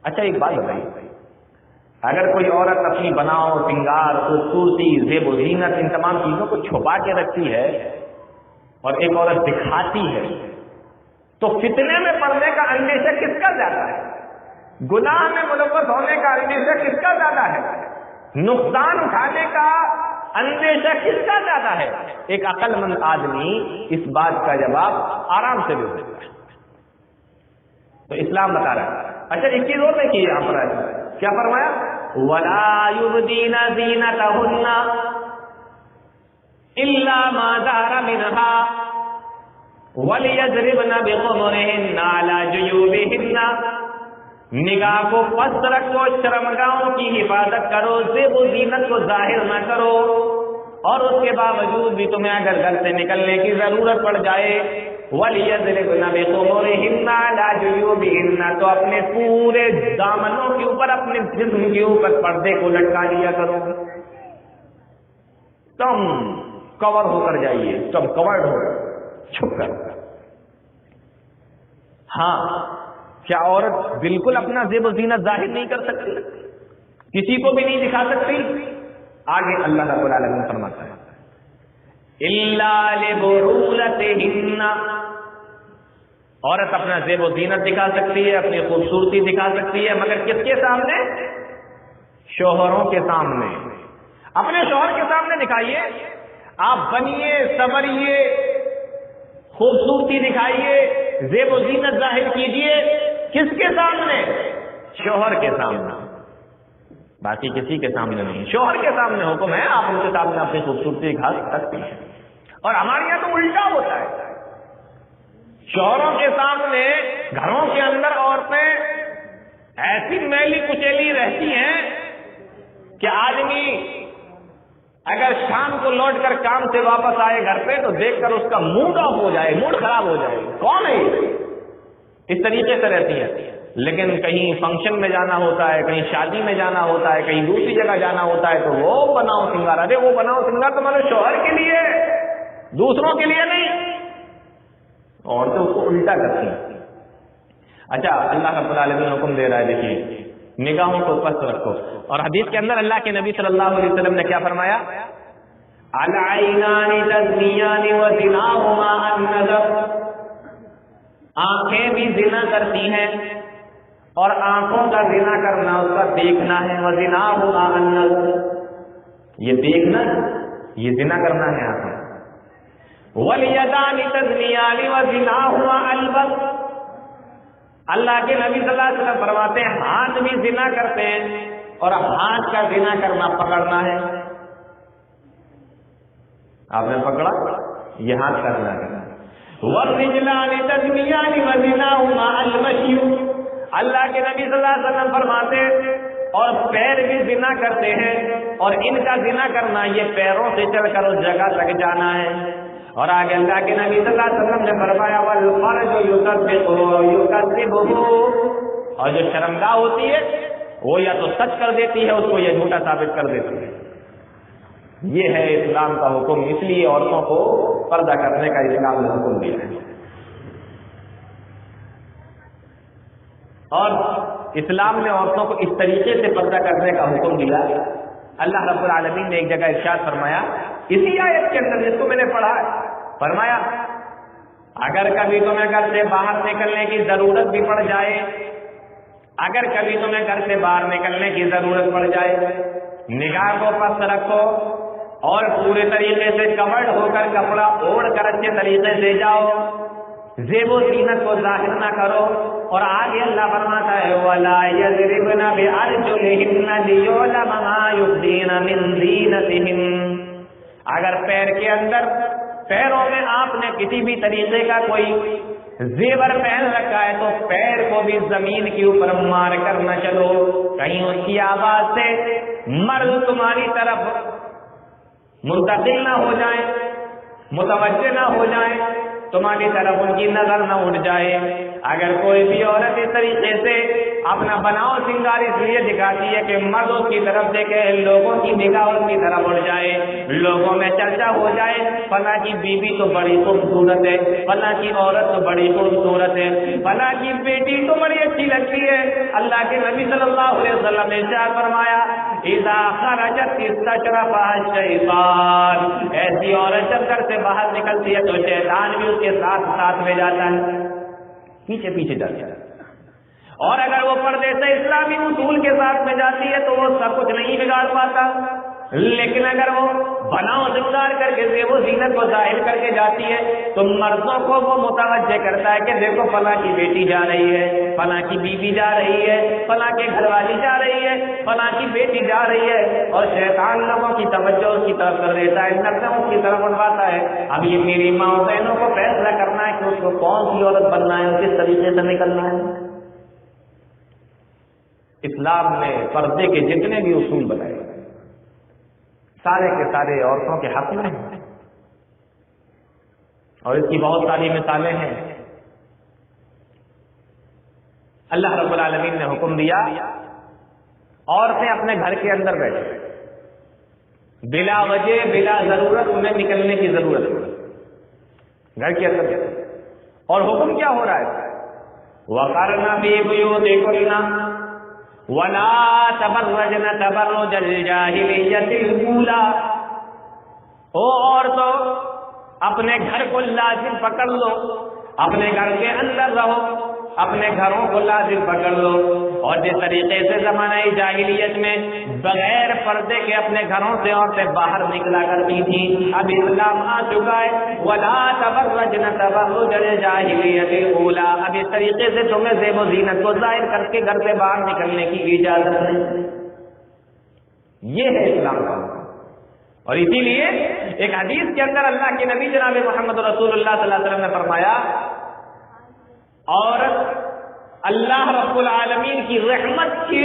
اچھا ایک بات بتائیے، اگر کوئی عورت اپنی بناؤ، سنگار، خوبصورتی، زیب و زینت، ان تمام چیزوں کو چھپا کے رکھتی ہے اور ایک عورت دکھاتی ہے، تو فتنے میں پڑنے کا اندیشہ کس کا زیادہ ہے؟ گناہ میں ملوث ہونے کا اندیشہ کس کا زیادہ ہے؟ نقصان اٹھانے کا اندیشہ کس کا زیادہ ہے؟ ایک عقل مند آدمی اس بات کا جواب آرام سے دے سکتا ہے۔ تو اسلام بتا رہا ہے۔ اچھا ایک چیز اور دیکھیے یہاں پر کیا فرمایا؟ وَلَا يُبْدِينَ زِينَتَهُنَّ إِلَّا مَا ظَهَرَ مِنْهَا وَلْيَضْرِبْنَ بِخُمُرِهِنَّ عَلَى جُيُوبِهِنَّ، نگاہ کو پست رکھو، شرمگاہوں کی حفاظت کرو، زیب و زینت کو ظاہر نہ کرو، اور اس کے باوجود بھی تمہیں اگر گھر سے نکلنے کی ضرورت پڑ جائے وَلْيَضْرِبْنَ بِخُمُرِهِنَّ عَلَى جُيُوبِهِنَّ، تو اپنے پورے دامنوں کے اوپر، اپنے جسم کے اوپر پردے کو لٹکا لیا کرو، تم کور ہو کر جائیے، تم کورڈ ہو چھپ کر۔ ہاں کیا عورت بالکل اپنا زیب و زینت ظاہر نہیں کر سکتی، کسی کو بھی نہیں دکھا سکتی؟ آگے اللہ رب العالمین فرماتا ہے إِلَّا لِبُعُولَتِهِنَّ، عورت اپنا زیب و زینت دکھا سکتی ہے، اپنی خوبصورتی دکھا سکتی ہے، مگر کس کے سامنے؟ شوہروں کے سامنے۔ اپنے شوہر کے سامنے دکھائیے، آپ بنیے، سنوریے، خوبصورتی دکھائیے، زیب و زینت ظاہر کیجیے، کس کے سامنے؟ شوہر کے سامنے، باقی کسی کے سامنے نہیں۔ شوہر کے سامنے حکم ہے، آپ ان کے سامنے اپنی خوبصورتی دکھا سکتی ہیں۔ اور ہمارے یہاں تو الٹا ہوتا ہے، شوہروں کے سامنے گھروں کے اندر عورتیں ایسی میلی کچیلی رہتی ہیں کہ آدمی اگر شام کو لوٹ کر کام سے واپس آئے گھر پہ تو دیکھ کر اس کا موڈ آف ہو جائے، موڈ خراب ہو جائے، کون ہے یہ؟ اس طریقے سے رہتی ہے۔ لیکن کہیں فنکشن میں جانا ہوتا ہے، کہیں شادی میں جانا ہوتا ہے، کہیں دوسری جگہ جانا ہوتا ہے تو وہ بناؤ سنگار، ارے وہ بناؤ سنگار تو ہمارے شوہر کے لیے، دوسروں کے لیے نہیں۔ عورتیں اس کو الٹا کرتی ہیں۔ اچھا اللہ رب العالمین حکم دے رہا ہے، دیکھیے نگاہوں کو پست رکھو، اور حدیث کے اندر اللہ کے نبی صلی اللہ علیہ وسلم نے کیا فرمایا؟ العینان تزنیان وزناہما النظر، آنکھیں بھی زنا کرتی ہیں اور آنکھوں کا زنا کرنا اس کا دیکھنا ہے، وزناہما النظر، یہ دیکھنا یہ زنا کرنا ہے آنکھیں۔ والیدان تزنیان وزناہما البصر، اللہ کے نبی صلی اللہ علیہ وسلم فرماتے ہیں ہاتھ بھی زنا کرتے ہیں اور ہاتھ کا زنا کرنا پکڑنا ہے۔ آپ نے پکڑا، یہ ہاتھ کا زنا کرنا ہے۔ والرجلان تزنیان وزناہما المشی، اللہ کے نبی صلی اللہ علیہ وسلم فرماتے ہیں اور پیر بھی زنا کرتے ہیں اور ان کا زنا کرنا یہ پیروں سے چل کر اس جگہ تک جانا ہے۔ اور آگے اللہ کے نبی صلی اللہ علیہ وسلم نے فرمایا والفرج یکذبہ، اور جو شرمگاہ ہوتی ہے وہ یا تو سچ کر دیتی ہے اس کو، یا جھوٹا ثابت کر دیتی ہے۔ یہ ہے اسلام کا حکم، اس لیے عورتوں کو پردہ کرنے کا اسلام نے حکم دیا ہے۔ اور اسلام نے عورتوں کو اس طریقے سے پردہ کرنے کا حکم دیا، اللہ رب العالمین نے ایک جگہ ارشاد فرمایا اسی آیت کے اندر جس کو میں نے پڑھا ہے، فرمایا اگر کبھی تمہیں گھر سے باہر نکلنے کی ضرورت بھی پڑ جائے، اگر کبھی تمہیں گھر سے باہر نکلنے کی ضرورت پڑ جائے، نگاہ کو پست رکھو اور پورے طریقے سے کورڈ ہو کر کپڑا اوڑھ کر اچھے طریقے سے جاؤ، زیب و زینت کو ظاہر نہ کرو. اور آگے اللہ فرماتا ہے وَلَا يَضْرِبْنَ بِأَرْجُلِهِنَّ لِيُعْلَمَ مَا يُبْدِينَ مِنْ زِينَتِهِنَّ. اگر پیر کے اندر، پیروں میں آپ نے کسی بھی طریقے کا کوئی زیور پہن رکھا ہے تو پیر کو بھی زمین کے اوپر مار کر نہ چلو، کہیں اس کی آواز سے مرد تمہاری طرف منتقل نہ ہو جائیں، متوجہ نہ ہو جائیں، تمہاری طرف ان کی نظر نہ اٹھ جائے. اگر کوئی بھی عورت اس طریقے سے اپنا بناؤ سنگار اس لیے دکھاتی ہے کہ مرد اس کی طرف دیکھے، لوگوں کی نگاہ اس کی طرف اٹھ جائے، لوگوں میں چرچا ہو جائے فلاں کی بیوی تو بڑی خوبصورت ہے، فلاں کی عورت تو بڑی خوبصورت ہے، فلاں کی بیٹی تو بڑی اچھی لگتی ہے. اللہ کے نبی صلی اللہ علیہ وسلم نے ارشاد فرمایا اذا خرجت استشرفها الشیطان، ایسی عورت جب گھر سے باہر نکلتی ہے تو شیطان بھی اس کے ساتھ ساتھ میں جاتا ہے، پیچھے پیچھے جاتا ہے. اور اگر وہ پردے سے اسلامی اصول کے ساتھ میں جاتی ہے تو وہ سب کچھ نہیں بگاڑ پاتا، لیکن اگر وہ بناؤ سنگار کر کے زیب و زینت کو ظاہر کر کے جاتی ہے تو مردوں کو وہ متوجہ کرتا ہے کہ دیکھو فلاں کی بیٹی جا رہی ہے، فلاں کی بیوی جا رہی ہے، فلاں کے گھر والی جا رہی ہے، فلاں کی بیٹی جا رہی ہے. اور شیطان لوگوں کی توجہ اس کی طرف کر دیتا ہے، نظریں اس کی طرف اٹھواتا ہے. اب یہ میری ماں بہنوں کو فیصلہ کرنا ہے کہ اس کو کون سی عورت بننا ہے، کس طریقے سے نکلنا ہے. اسلام نے پردے کے جتنے بھی اصول بنائے سارے کے سارے عورتوں کے حق میں ہیں، اور اس کی بہت ساری مثالیں ہیں. اللہ رب العالمین نے حکم دیا عورتیں اپنے گھر کے اندر بیٹھے، بلا وجہ بلا ضرورت انہیں نکلنے کی ضرورت ہے، گھر کے اندر بیٹھے. اور حکم کیا ہو رہا ہے؟ وَقَرْنَ فِي بُيُوتِكُنَّ وَلَا تَبَرَّجْنَ تَبَرُّجَ الْجَاهِلِيَّةِ الْأُولَىٰ. او عورتوں اپنے گھر کو لازم پکڑ لو، اپنے گھر کے اندر رہو، اپنے گھروں کو لازم پکڑ لو. اور جس طریقے سے زمانہ جاہلیت میں بغیر پردے کے اپنے گھروں سے عورتیں باہر نکلا کرتی تھیں، اب اسلام آ چکا ہے وَلَا تَبَرَّجْنَ تَبَرُّجَ الْجَاهِلِيَّةِ الْأُولَىٰ. اب اس طریقے سے تمہیں زیب و زینت کو ظاہر کر کے گھر سے باہر نکلنے کی اجازت نہیں. یہ ہے اسلام کا. اور اسی لیے ایک حدیث کے اندر اللہ کے نبی جناب محمد رسول اللہ صلی اللہ علیہ وسلم نے فرمایا عورت اللہ رب العالمین کی رحمت کے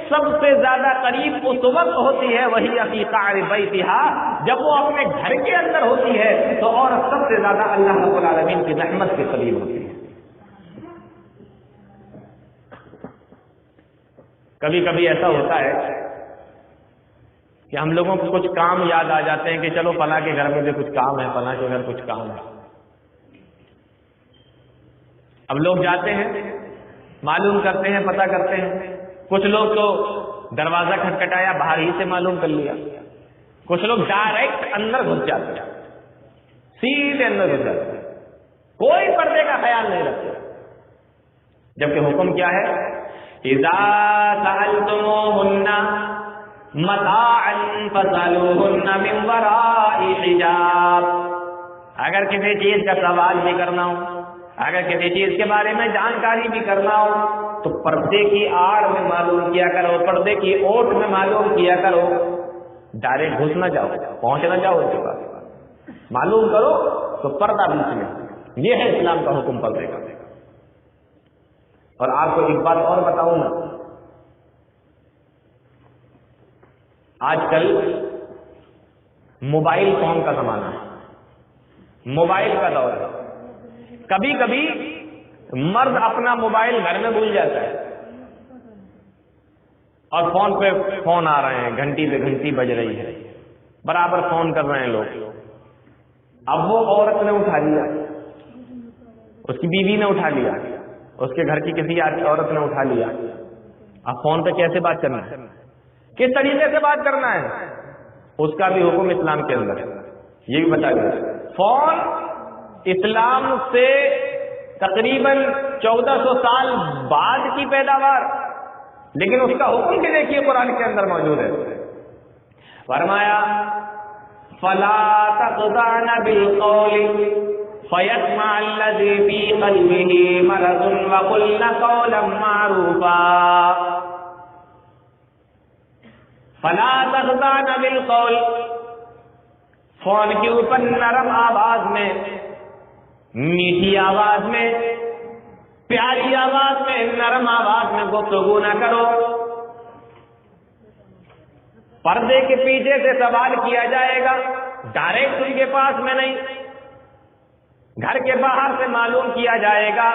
سب سے زیادہ قریب اس وقت ہوتی ہے وہی فی قعر بیتہا، جب وہ اپنے گھر کے اندر ہوتی ہے تو عورت سب سے زیادہ اللہ رب العالمین کی رحمت کے قریب ہوتی ہے. کبھی کبھی ایسا ہوتا ہے کہ ہم لوگوں کو کچھ کام یاد آ جاتے ہیں کہ چلو فلاں کے گھر میں بھی کچھ کام ہے، فلاں کے گھر کچھ کام ہے. اب لوگ جاتے ہیں، معلوم کرتے ہیں، پتہ کرتے ہیں. کچھ لوگ تو دروازہ کھٹکھٹایا باہر ہی سے معلوم کر لیا، کچھ لوگ ڈائریکٹ اندر گھس جاتے ہیں، سیدھے اندر گھس جاتے ہیں، کوئی پردے کا خیال نہیں رکھتے. جبکہ حکم کیا ہے؟ اذا سألتموهن متاعا فاسألوهن من وراء حجاب. اگر کسی چیز کا سوال بھی کرنا ہو، اگر کسی چیز کے بارے میں جانکاری بھی کرنا ہو تو پردے کی آڑ میں معلوم کیا کرو، پردے کی اوٹ میں معلوم کیا کرو. ڈائریکٹ گھس نہ جاؤ، پہنچ نہ جاؤ اس کے پاس، معلوم کرو تو پردہ بیچ میں. یہ ہے اسلام کا حکم پردے کا. اور آپ کو ایک بات اور بتاؤں میں، آج کل موبائل فون کا زمانہ ہے، موبائل کا دور ہے. کبھی کبھی مرد اپنا موبائل گھر میں بھول جاتا ہے اور فون پہ فون آ رہے ہیں، گھنٹی پہ گھنٹی بج رہی ہے، برابر فون کر رہے ہیں لوگ. اب وہ عورت نے اٹھا لیا، اس کی بیوی نے اٹھا لیا، اس کے گھر کی کسی عورت نے اٹھا لیا. اب فون پہ کیسے بات کرنا ہے، کس طریقے سے بات کرنا ہے، اس کا بھی حکم اسلام کے اندر ہے. یہ بھی بتا دیا فون اسلام سے تقریباً 1400 سال بعد کی پیداوار، لیکن اس کا حکم بھی دیکھیے قرآن کے اندر موجود ہے. فرمایا فَلَا تَخْضَعْنَ بِالْقَوْلِ فَيَطْمَعَ الَّذِي فِي قَلْبِهِ مَرَضٌ وَقُلْنَ قَوْلًا مَّعْرُوفًا فَلَا تَخْضَعْنَ بِالْقَوْلِ، فون کے اوپر نرم آواز میں، میٹھی آواز میں، پیاری آواز میں، نرم آواز میں گفتگو نہ کرو۔ پردے کے پیچھے سے سوال کیا جائے گا، ڈائریکٹ ان کے پاس میں نہیں، گھر کے باہر سے معلوم کیا جائے گا۔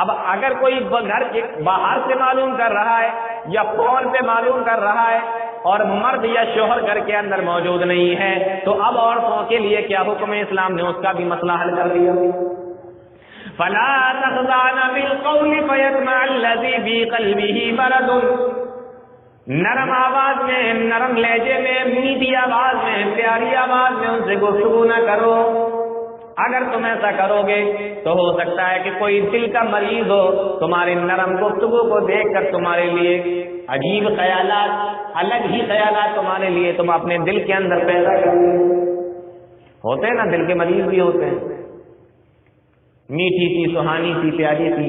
اب اگر کوئی گھر کے باہر سے معلوم کر رہا ہے یا فون پہ معلوم کر رہا ہے اور مرد یا شوہر گھر کے اندر موجود نہیں ہے، تو اب عورتوں کے لیے کیا حکم ہے؟ اسلام نے اس کا بھی مسئلہ حل کر دیا۔ فَلَا تَخْضَعْنَ بِالْقَوْلِ فَيَطْمَعَ الَّذِي فِي قَلْبِهِ مَرَضٌ، نرم آواز میں، نرم لہجے میں، میٹھی آواز میں، پیاری آواز میں ان سے گفتگو نہ کرو۔ اگر تم ایسا کرو گے تو ہو سکتا ہے کہ کوئی دل کا مریض ہو، تمہاری نرم گفتگو کو دیکھ کر تمہارے لیے عجیب خیالات، الگ ہی خیالات تمہارے لیے تم اپنے دل کے اندر پیدا کرو۔ ہوتے ہیں نا، دل کے مریض بھی ہوتے ہیں، میٹھی سی، سہانی سی، پیاری سی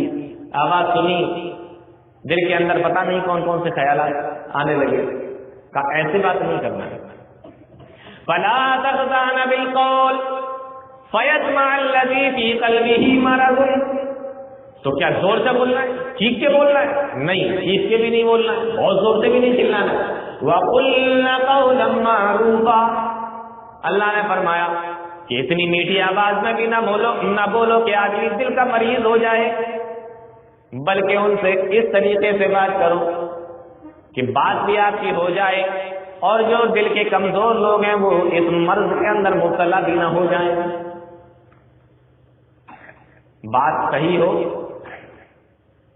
آواز سنی، دل کے اندر پتہ نہیں کون کون سے خیالات آنے لگے۔ ایسی بات نہیں کرنا ہے۔ فَلَا تَخْضَعْنَ بِالْقَوْلِ فَيَطْمَعَ الَّذِي فِي قَلْبِهِ مَرَضٌ، تو کیا زور سے بولنا ہے، چیخ کے بولنا ہے؟ نہیں، چیخ کے بھی نہیں بولنا ہے، بہت زور سے بھی نہیں چلانا ہے۔ وَقُلْنَ قَوْلًا مَّعْرُوفًا، اللہ نے فرمایا کہ اتنی میٹھی آواز میں بھی نہ بولو کہ آدمی دل کا مریض ہو جائے، بلکہ ان سے اس طریقے سے بات کرو کہ بات بھی آپ کی ہو جائے اور جو دل کے کمزور لوگ ہیں وہ اس مرض کے اندر مبتلا بھی نہ ہو جائیں۔ بات صحیح ہو،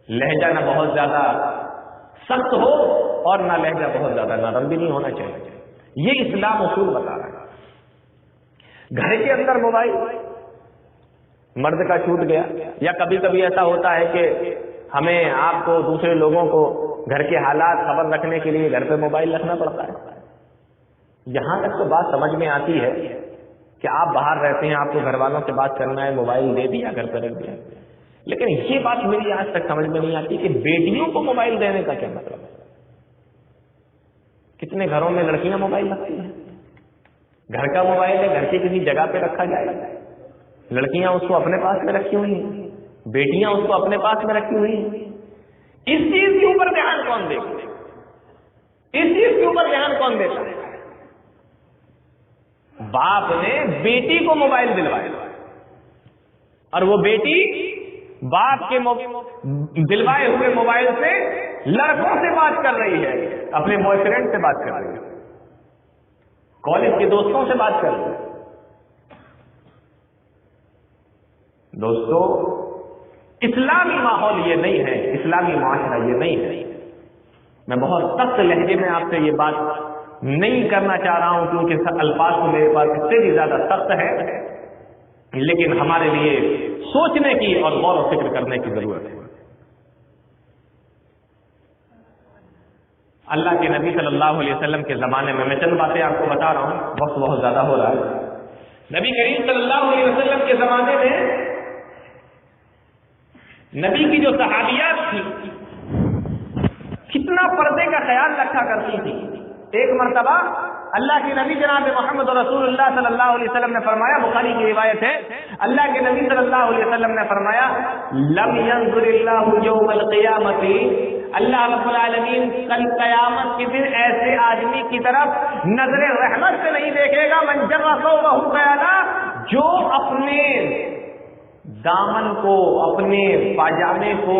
لہجہ نہ بہت زیادہ سخت ہو اور نہ لہجہ بہت زیادہ نرم بھی نہیں ہونا چاہیے۔ یہ اسلام اصول بتا رہا ہے۔ گھر کے اندر موبائل مرد کا چھوٹ گیا، یا کبھی کبھی ایسا ہوتا ہے کہ ہمیں آپ کو دوسرے لوگوں کو گھر کے حالات خبر رکھنے کے لیے گھر پہ موبائل رکھنا پڑتا ہے۔ یہاں تک تو بات سمجھ میں آتی ہے کہ آپ باہر رہتے ہیں، آپ کو گھر والوں سے بات کرنا ہے، موبائل دے دیا، گھر پہ رکھ دیا، لیکن یہ بات میری آج تک سمجھ میں نہیں آتی کہ بیٹیوں کو موبائل دینے کا کیا مطلب ہے۔ کتنے گھروں میں لڑکیاں موبائل رکھتی ہیں، گھر کا موبائل ہے، گھر کی کسی جگہ پہ رکھا جائے، لڑکیاں اس کو اپنے پاس میں رکھی ہوئی ہیں، بیٹیاں اس کو اپنے پاس میں رکھی ہوئی ہیں۔ اس چیز کے اوپر دھیان کون دے گا؟ اس چیز کے اوپر دھیان کون دیتا ہے؟ باپ نے بیٹی کو موبائل دلوایا اور وہ بیٹی باپ کے دلوائے ہوئے موبائل سے لڑکوں سے بات کر رہی ہے، اپنے بوائے فرینڈ سے بات کر رہی ہے، کالج کے دوستوں سے بات کر رہی ہے۔ دوستو، اسلامی ماحول یہ نہیں ہے، اسلامی معاشرہ یہ نہیں ہے۔ میں بہت سخت لہجے میں آپ سے یہ بات نہیں کرنا چاہ رہا ہوں کیونکہ الفاظ تو میرے پاس اس سے بھی زیادہ سخت ہے، لیکن ہمارے لیے سوچنے کی اور غور و فکر کرنے کی ضرورت ہے۔ اللہ کے نبی صلی اللہ علیہ وسلم کے زمانے میں چند باتیں آپ کو بتا رہا ہوں، وقت بہت زیادہ ہو رہا ہے۔ نبی کریم صلی اللہ علیہ وسلم کے زمانے میں نبی کی جو صحابیات تھی کتنا پردے کا خیال رکھا کرتی تھی۔ ایک مرتبہ اللہ کے نبی جناب محمد رسول اللہ صلی اللہ علیہ وسلم نے فرمایا، بخاری کی روایت ہے، اللہ کے نبی صلی اللہ علیہ وسلم نے فرمایا لم ينظر اللہ یوم القیامت، اللہ رب العالمین کل قیامت کے دن ایسے آدمی کی طرف نظر رحمت سے نہیں دیکھے گا من جر ثوبہ قیانا، جو اپنے دامن کو، اپنے پاجامے کو،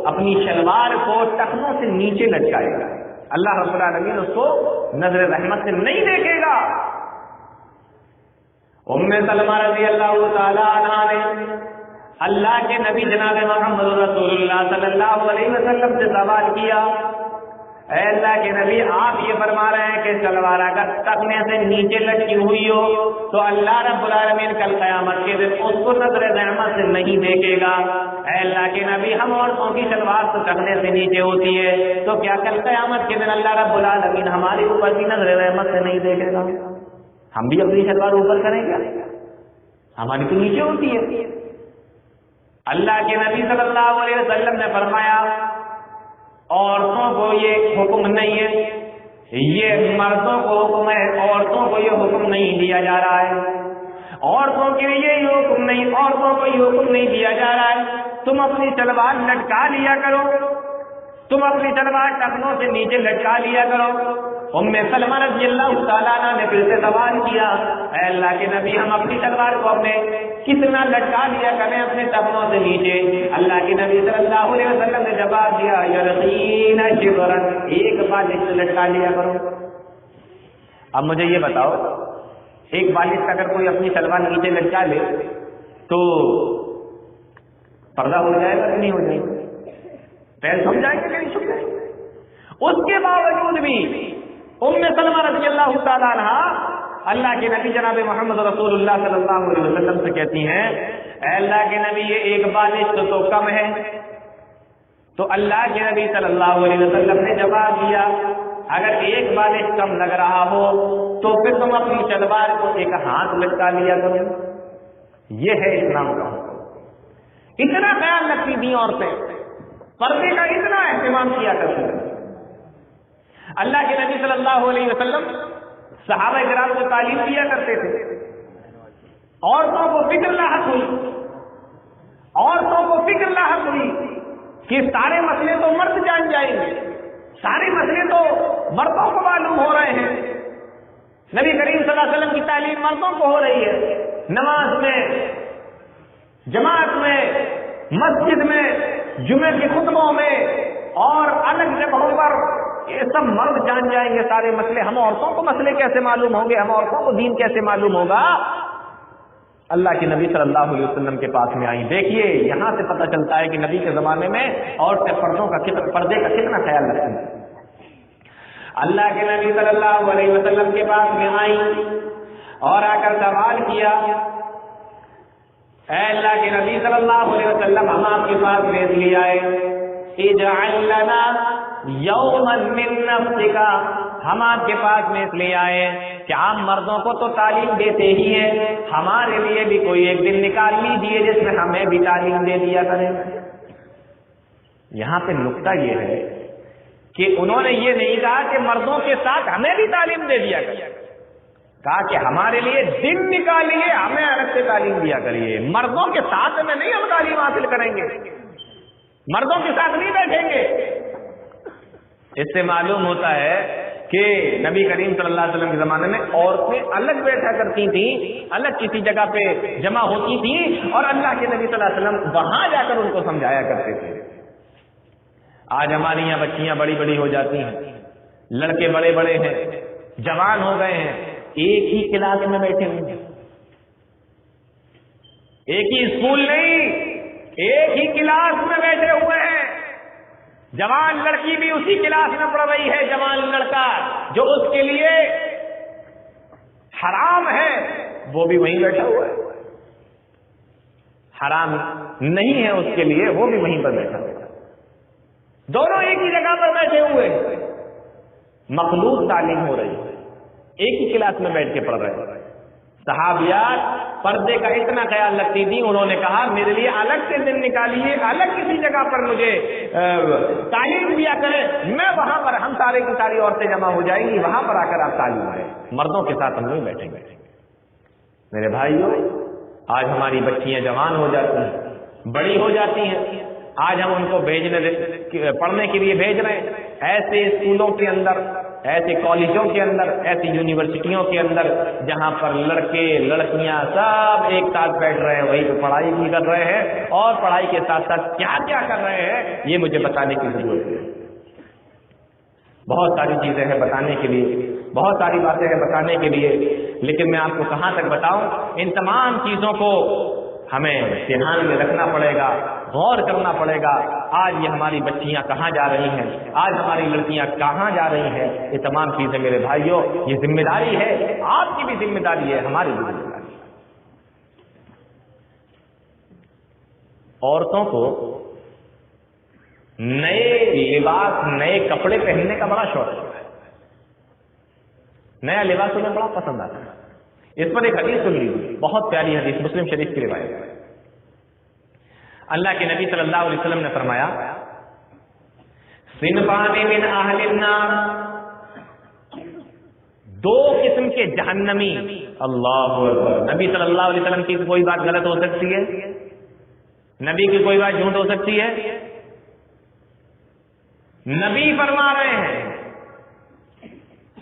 اپنی شلوار کو ٹخنوں سے نیچے لٹکائے گا، اللہ رب العالمین اس کو نظر رحمت سے نہیں دیکھے گا۔ ام سلمہ رضی اللہ تعالی عنہ نے اللہ کے نبی جناب محمد رسول اللہ صلی اللہ علیہ وسلم سے سوال کیا، اے اللہ کے نبی، آپ یہ فرما رہے ہیں کہ شلوار اگر ٹخنے سے نیچے لٹکی ہوئی ہو تو اللہ رب العالمین کل قیامت کے دن اس کو نظر رحمت سے نہیں دیکھے گا۔ اے اللہ کے نبی، ہم عورتوں کی شلوار تو ٹخنے سے نیچے ہوتی ہے، تو کیا کل قیامت کے دن اللہ رب العالمین ہمارے اوپر بھی نظر رحمت سے نہیں دیکھے گا؟ ہم بھی اپنی شلوار اوپر کریں گے؟ ہماری تو نیچے ہوتی ہے. اللہ کے نبی صلی اللہ علیہ وسلم نے فرمایا عورتوں کو یہ حکم نہیں ہے, یہ مردوں کو حکم ہے, عورتوں کو یہ حکم نہیں دیا جا رہا ہے, عورتوں کے لیے یہ حکم نہیں, عورتوں کو یہ حکم نہیں دیا جا رہا ہے تم اپنی تلوار لٹکا لیا کرو, تم اپنی تلوار ٹخنوں سے نیچے لٹکا لیا کرو. ام سلمہ رضی اللہ تعالیٰ عنہ نے پھر سے سوال کیا, اے اللہ کے نبی ہم اپنی تلوار کو اپنے کتنا لٹکا لیا کریں اپنے ٹخنوں سے نیچے؟ اللہ کے نبی صلی اللہ علیہ وسلم نے جواب دیا یرقین شبرا, ایک بالش سے لٹکا لیا کرو. اب مجھے یہ بتاؤ, ایک بالش کا اگر کوئی اپنی تلوار نیچے لٹکا لے تو پردہ ہو جائے گا کہ نہیں ہو جائے گا؟ پیر چھپ جائیں گے کہ نہیں چھپ جائیں گے؟ اس کے باوجود بھی ام سلمہ رضی اللہ تعالیٰ عنہ اللہ کے نبی جناب محمد رسول اللہ صلی اللہ علیہ وسلم سے کہتی ہیں اے اللہ کے نبی یہ ایک بالش تو کم ہے. تو اللہ کے نبی صلی اللہ علیہ وسلم نے جواب دیا اگر ایک بالش کم لگ رہا ہو تو پھر تم اپنی تلوار کو ایک ہاتھ لٹکا لیا کرو. یہ ہے اسلام کا حکم. اتنا خیال رکھتی تھیں عورتیں, پردے کا اتنا اہتمام کیا کرتی ہیں. اللہ کے نبی صلی اللہ علیہ وسلم صحابہ کرام کو تعلیم دیا کرتے تھے. عورتوں کو فکر لاحق ہوئی, عورتوں کو فکر لاحق ہوئی کہ سارے مسئلے تو مرد جان جائیں گے, سارے مسئلے تو مردوں کو معلوم ہو رہے ہیں. نبی کریم صلی اللہ علیہ وسلم کی تعلیم مردوں کو ہو رہی ہے, نماز میں, جماعت میں, مسجد میں, جمعے کے خطبوں میں اور الگ جگہوں پر یہ سب مرد جان جائیں گے سارے مسئلے. ہم عورتوں کو مسئلے کیسے معلوم ہوں گے, ہم عورتوں کو دین کیسے معلوم ہوگا؟ اللہ کے نبی صلی اللہ علیہ وسلم کے پاس میں آئی. دیکھیے یہاں سے پتہ چلتا ہے کہ نبی کے زمانے میں عورتیں پردے کا کتنا خیال رکھتی ہیں. اللہ کے نبی صلی اللہ علیہ وسلم کے پاس میں آئی اور آ کر سوال کیا اے اللہ کے نبی صلی اللہ علیہ وسلم ہم آپ کے پاس بھیج لے آئے, اجعل لنا یوما من نفسک, ہم آپ کے پاس میں اس لیے آئے کہ عام مردوں کو تو تعلیم دیتے ہی ہیں, ہمارے لیے بھی کوئی ایک دن نکال لیجیے جس میں ہمیں بھی تعلیم دے دیا کریں. یہاں پہ نقطہ یہ ہے کہ انہوں نے یہ نہیں کہا کہ مردوں کے ساتھ ہمیں بھی تعلیم دے دیا کریں, کہا کہ ہمارے لیے دن نکالیے, ہمیں الگ سے تعلیم دیا کریے. مردوں کے ساتھ میں نہیں ہم تعلیم حاصل کریں گے, مردوں کے ساتھ نہیں بیٹھیں گے. اس سے معلوم ہوتا ہے کہ نبی کریم صلی اللہ علیہ وسلم کے زمانے میں عورتیں الگ بیٹھا کرتی تھیں, الگ کسی جگہ پہ جمع ہوتی تھیں اور اللہ کے نبی صلی اللہ علیہ وسلم وہاں جا کر ان کو سمجھایا کرتے تھے. آج ہماری یہاں بچیاں بڑی بڑی ہو جاتی ہیں, لڑکے بڑے بڑے ہیں, جوان ہو گئے ہیں, ایک ہی کلاس میں بیٹھے ہوئے ہیں, ایک ہی اسکول نہیں, ایک ہی کلاس میں بیٹھے ہوئے ہیں. جوان لڑکی بھی اسی کلاس میں پڑھ رہی ہے, جوان لڑکا جو اس کے لیے حرام ہے وہ بھی وہیں بیٹھا ہوا ہے, حرام نہیں ہے اس کے لیے وہ بھی وہیں پر بیٹھا ہوا ہے. دونوں ایک ہی جگہ پر بیٹھے ہوئے, مخلوط تعلیم ہو رہی ہے, ایک ہی کلاس میں بیٹھ کے پڑھ رہے ہیں. صحابیات پردے کا اتنا خیال رکھتی تھی, انہوں نے کہا میرے لیے الگ سے دن نکالیے, الگ کسی جگہ پر مجھے تعلیم دیا کریں, میں وہاں پر, ہم سارے کی ساری عورتیں جمع ہو جائیں گی, وہاں پر آ کر آپ تعلیم دیں, مردوں کے ساتھ ہم نہیں بیٹھیں گے. میرے بھائیوں آج ہماری بچیاں جوان ہو جاتی ہیں, بڑی ہو جاتی ہیں, آج ہم ان کو پڑھنے کے لیے بھیج رہے ہیں ایسے اسکولوں کے اندر, ایسے کالجوں کے اندر, ایسی یونیورسٹیوں کے اندر جہاں پر لڑکے لڑکیاں سب ایک ساتھ بیٹھ رہے ہیں, وہی پہ پڑھائی بھی کر رہے ہیں اور پڑھائی کے ساتھ ساتھ کیا کیا کر رہے ہیں یہ مجھے بتانے کی ضرورت ہے. بہت ساری چیزیں ہیں بتانے کے لیے, بہت ساری باتیں ہیں بتانے کے لیے, لیکن میں آپ کو کہاں تک بتاؤں. ان تمام چیزوں کو ہمیں دھیان میں رکھنا پڑے گا, غور کرنا پڑے گا. آج یہ ہماری بچیاں کہاں جا رہی ہیں, آج ہماری لڑکیاں کہاں جا رہی ہیں, یہ تمام چیزیں میرے بھائیوں یہ ذمہ داری ہے, آپ کی بھی ذمہ داری ہے, ہماری بھی ذمہ داری ہے. عورتوں کو نئے لباس, نئے کپڑے پہننے کا بڑا شوق ہے, نیا لباس انہیں بڑا پسند آتا ہے. اس پر ایک حدیث سن لیجیے، بہت پیاری حدیث، مسلم شریف کی روایت ہے۔ اللہ کے نبی صلی اللہ علیہ وسلم نے فرمایا صنفان من اہل النار، دو قسم کے جہنمی۔ اللہ اکبر، نبی صلی اللہ علیہ وسلم کی کوئی بات غلط ہو سکتی ہے؟ نبی کی کوئی بات جھوٹ ہو سکتی ہے؟ نبی فرما رہے ہیں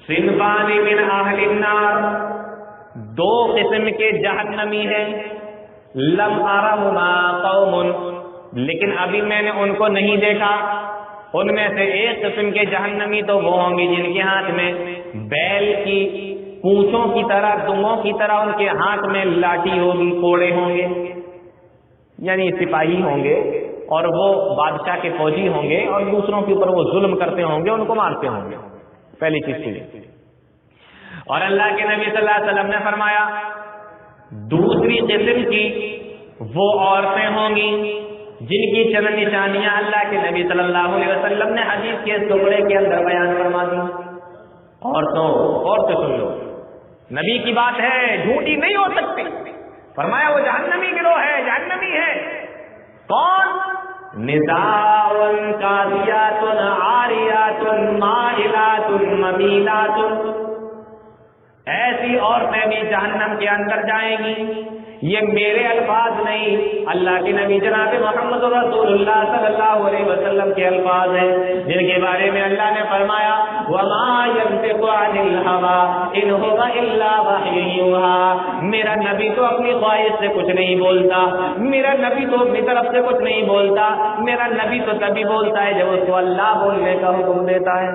صنفان من اہل النار، دو قسم کے جہنمی ہیں، لم ارہما قوم، لیکن ابھی میں نے ان کو نہیں دیکھا۔ ان میں سے ایک قسم کے جہنمی تو وہ ہوں گے جن کے ہاتھ میں بیل کی پونچھوں کی طرح، دموں کی طرح ان کے ہاتھ میں لاٹھی ہوگی، کوڑے ہوں گے، یعنی سپاہی ہوں گے، اور وہ بادشاہ کے فوجی ہوں گے، اور دوسروں کے اوپر وہ ظلم کرتے ہوں گے، ان کو مارتے ہوں گے۔ پہلی چیز تو یہ۔ اور اللہ کے نبی صلی اللہ علیہ وسلم نے فرمایا دوسری قسم کی وہ عورتیں ہوں گی جن کی چند نشانیاں اللہ کے نبی صلی اللہ علیہ وسلم نے حدیث کے ٹکڑے کے اندر بیان فرما دی۔ عورتوں سن لو، نبی کی بات ہے، جھوٹی نہیں ہو سکتی۔ فرمایا وہ جہنمی گروہ ہے، جہنمی ہے۔ کون؟ نساء کاسیات عاریات مائلات ممیلات، ایسی عورتیں بھی جہنم کے اندر جائیں گی۔ یہ میرے الفاظ نہیں، اللہ کے نبی جناب محمد رسول اللہ صلی اللہ علیہ وسلم کے الفاظ ہیں، جن کے بارے میں اللہ نے فرمایا وَمَا يَنطِقُ عَنِ الْهَوَىٰ إِنْ هُوَ إِلَّا وَحْيٌ يُوحَىٰ، میرا نبی تو اپنی خواہش سے کچھ نہیں بولتا، میرا نبی تو اپنی طرف سے کچھ نہیں بولتا، میرا نبی تو تبھی بولتا ہے جب اس کو اللہ بولنے کا حکم دیتا ہے۔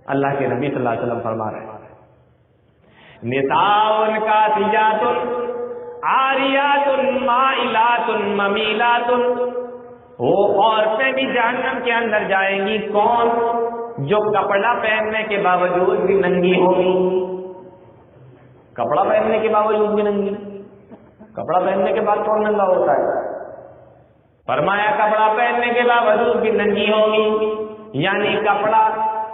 اللہ کے نبی صلی اللہ علیہ وسلم فرما رہے ہیں نساء کاسیات عاریات مائلات ممیلات، وہ عورتیں بھی جہنم کے اندر جائیں گی۔ کون؟ جو کپڑا پہننے کے باوجود بھی ننگی ہوگی۔ کپڑا پہننے کے باوجود بھی ننگی، کپڑا پہننے کے بعد کون ننگا ہوتا ہے؟ فرمایا کپڑا پہننے کے باوجود بھی ننگی ہوگی، یعنی کپڑا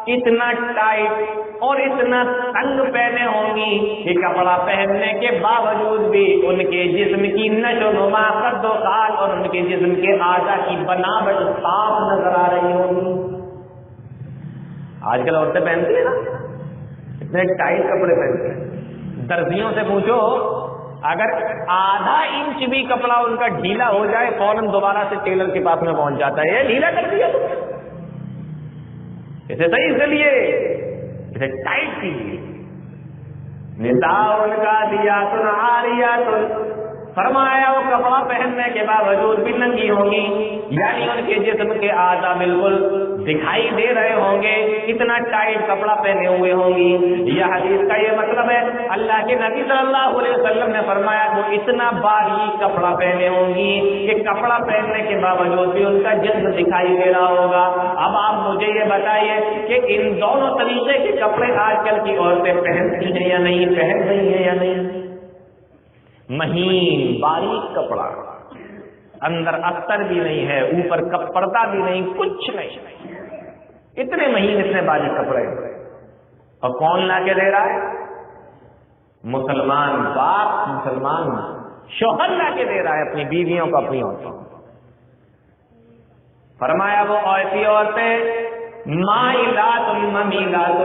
اتنا ٹائٹ اور اتنا تنگ پہنے ہوں گی کہ کپڑا پہننے کے باوجود بھی ان کے جسم کی نشو و نما، قد و قال اور ان کے جسم کے اعضاء کی بناوٹ صاف نظر آ رہی ہوگی۔ آج کل عورتیں پہنتی ہیں نا اتنے ٹائٹ کپڑے پہنتے ہیں، درزیوں سے پوچھو اگر آدھا انچ بھی کپڑا ان کا ڈھیلا ہو جائے فوراً دوبارہ سے ٹیلر کے پاس میں پہنچ جاتا ہے، یہ ڈھیلا کر دیا تم نے، اسے صحیح سے لیے، اسے ٹائٹ کیجیے۔ نساء کاسیات عاریات، فرمایا وہ کپڑا پہننے کے باوجود بھی ننگی ہوں گی، یعنی ان کے جسم کے اعضاء بالکل دکھائی دے رہے ہوں گے، اتنا ٹائٹ کپڑا پہنے ہوئے ہوں گی۔ یہ حدیث کا یہ مطلب ہے اللہ کے نبی صلی اللہ علیہ وسلم نے فرمایا وہ اتنا باریک کپڑا پہنے ہوں گی کہ کپڑا پہننے کے باوجود بھی ان کا جسم دکھائی دے رہا ہوگا۔ اب آپ مجھے یہ بتائیے کہ ان دونوں طریقے کے کپڑے آج کل کی عورتیں پہنتی ہیں یا نہیں، پہن رہی ہیں یا نہیں؟ مہین باریک کپڑا، اندر استر بھی نہیں ہے، اوپر پردہ بھی نہیں، کچھ نہیں، اتنے مہین اتنے باریک کپڑے، اور کون لا کے دے رہا ہے؟ مسلمان باپ، مسلمان شوہر لا کے دے رہا ہے اپنی بیویوں کو، اپنی عورتوں کو۔ فرمایا وہ ایسی عورتیں مائلات ممیلات،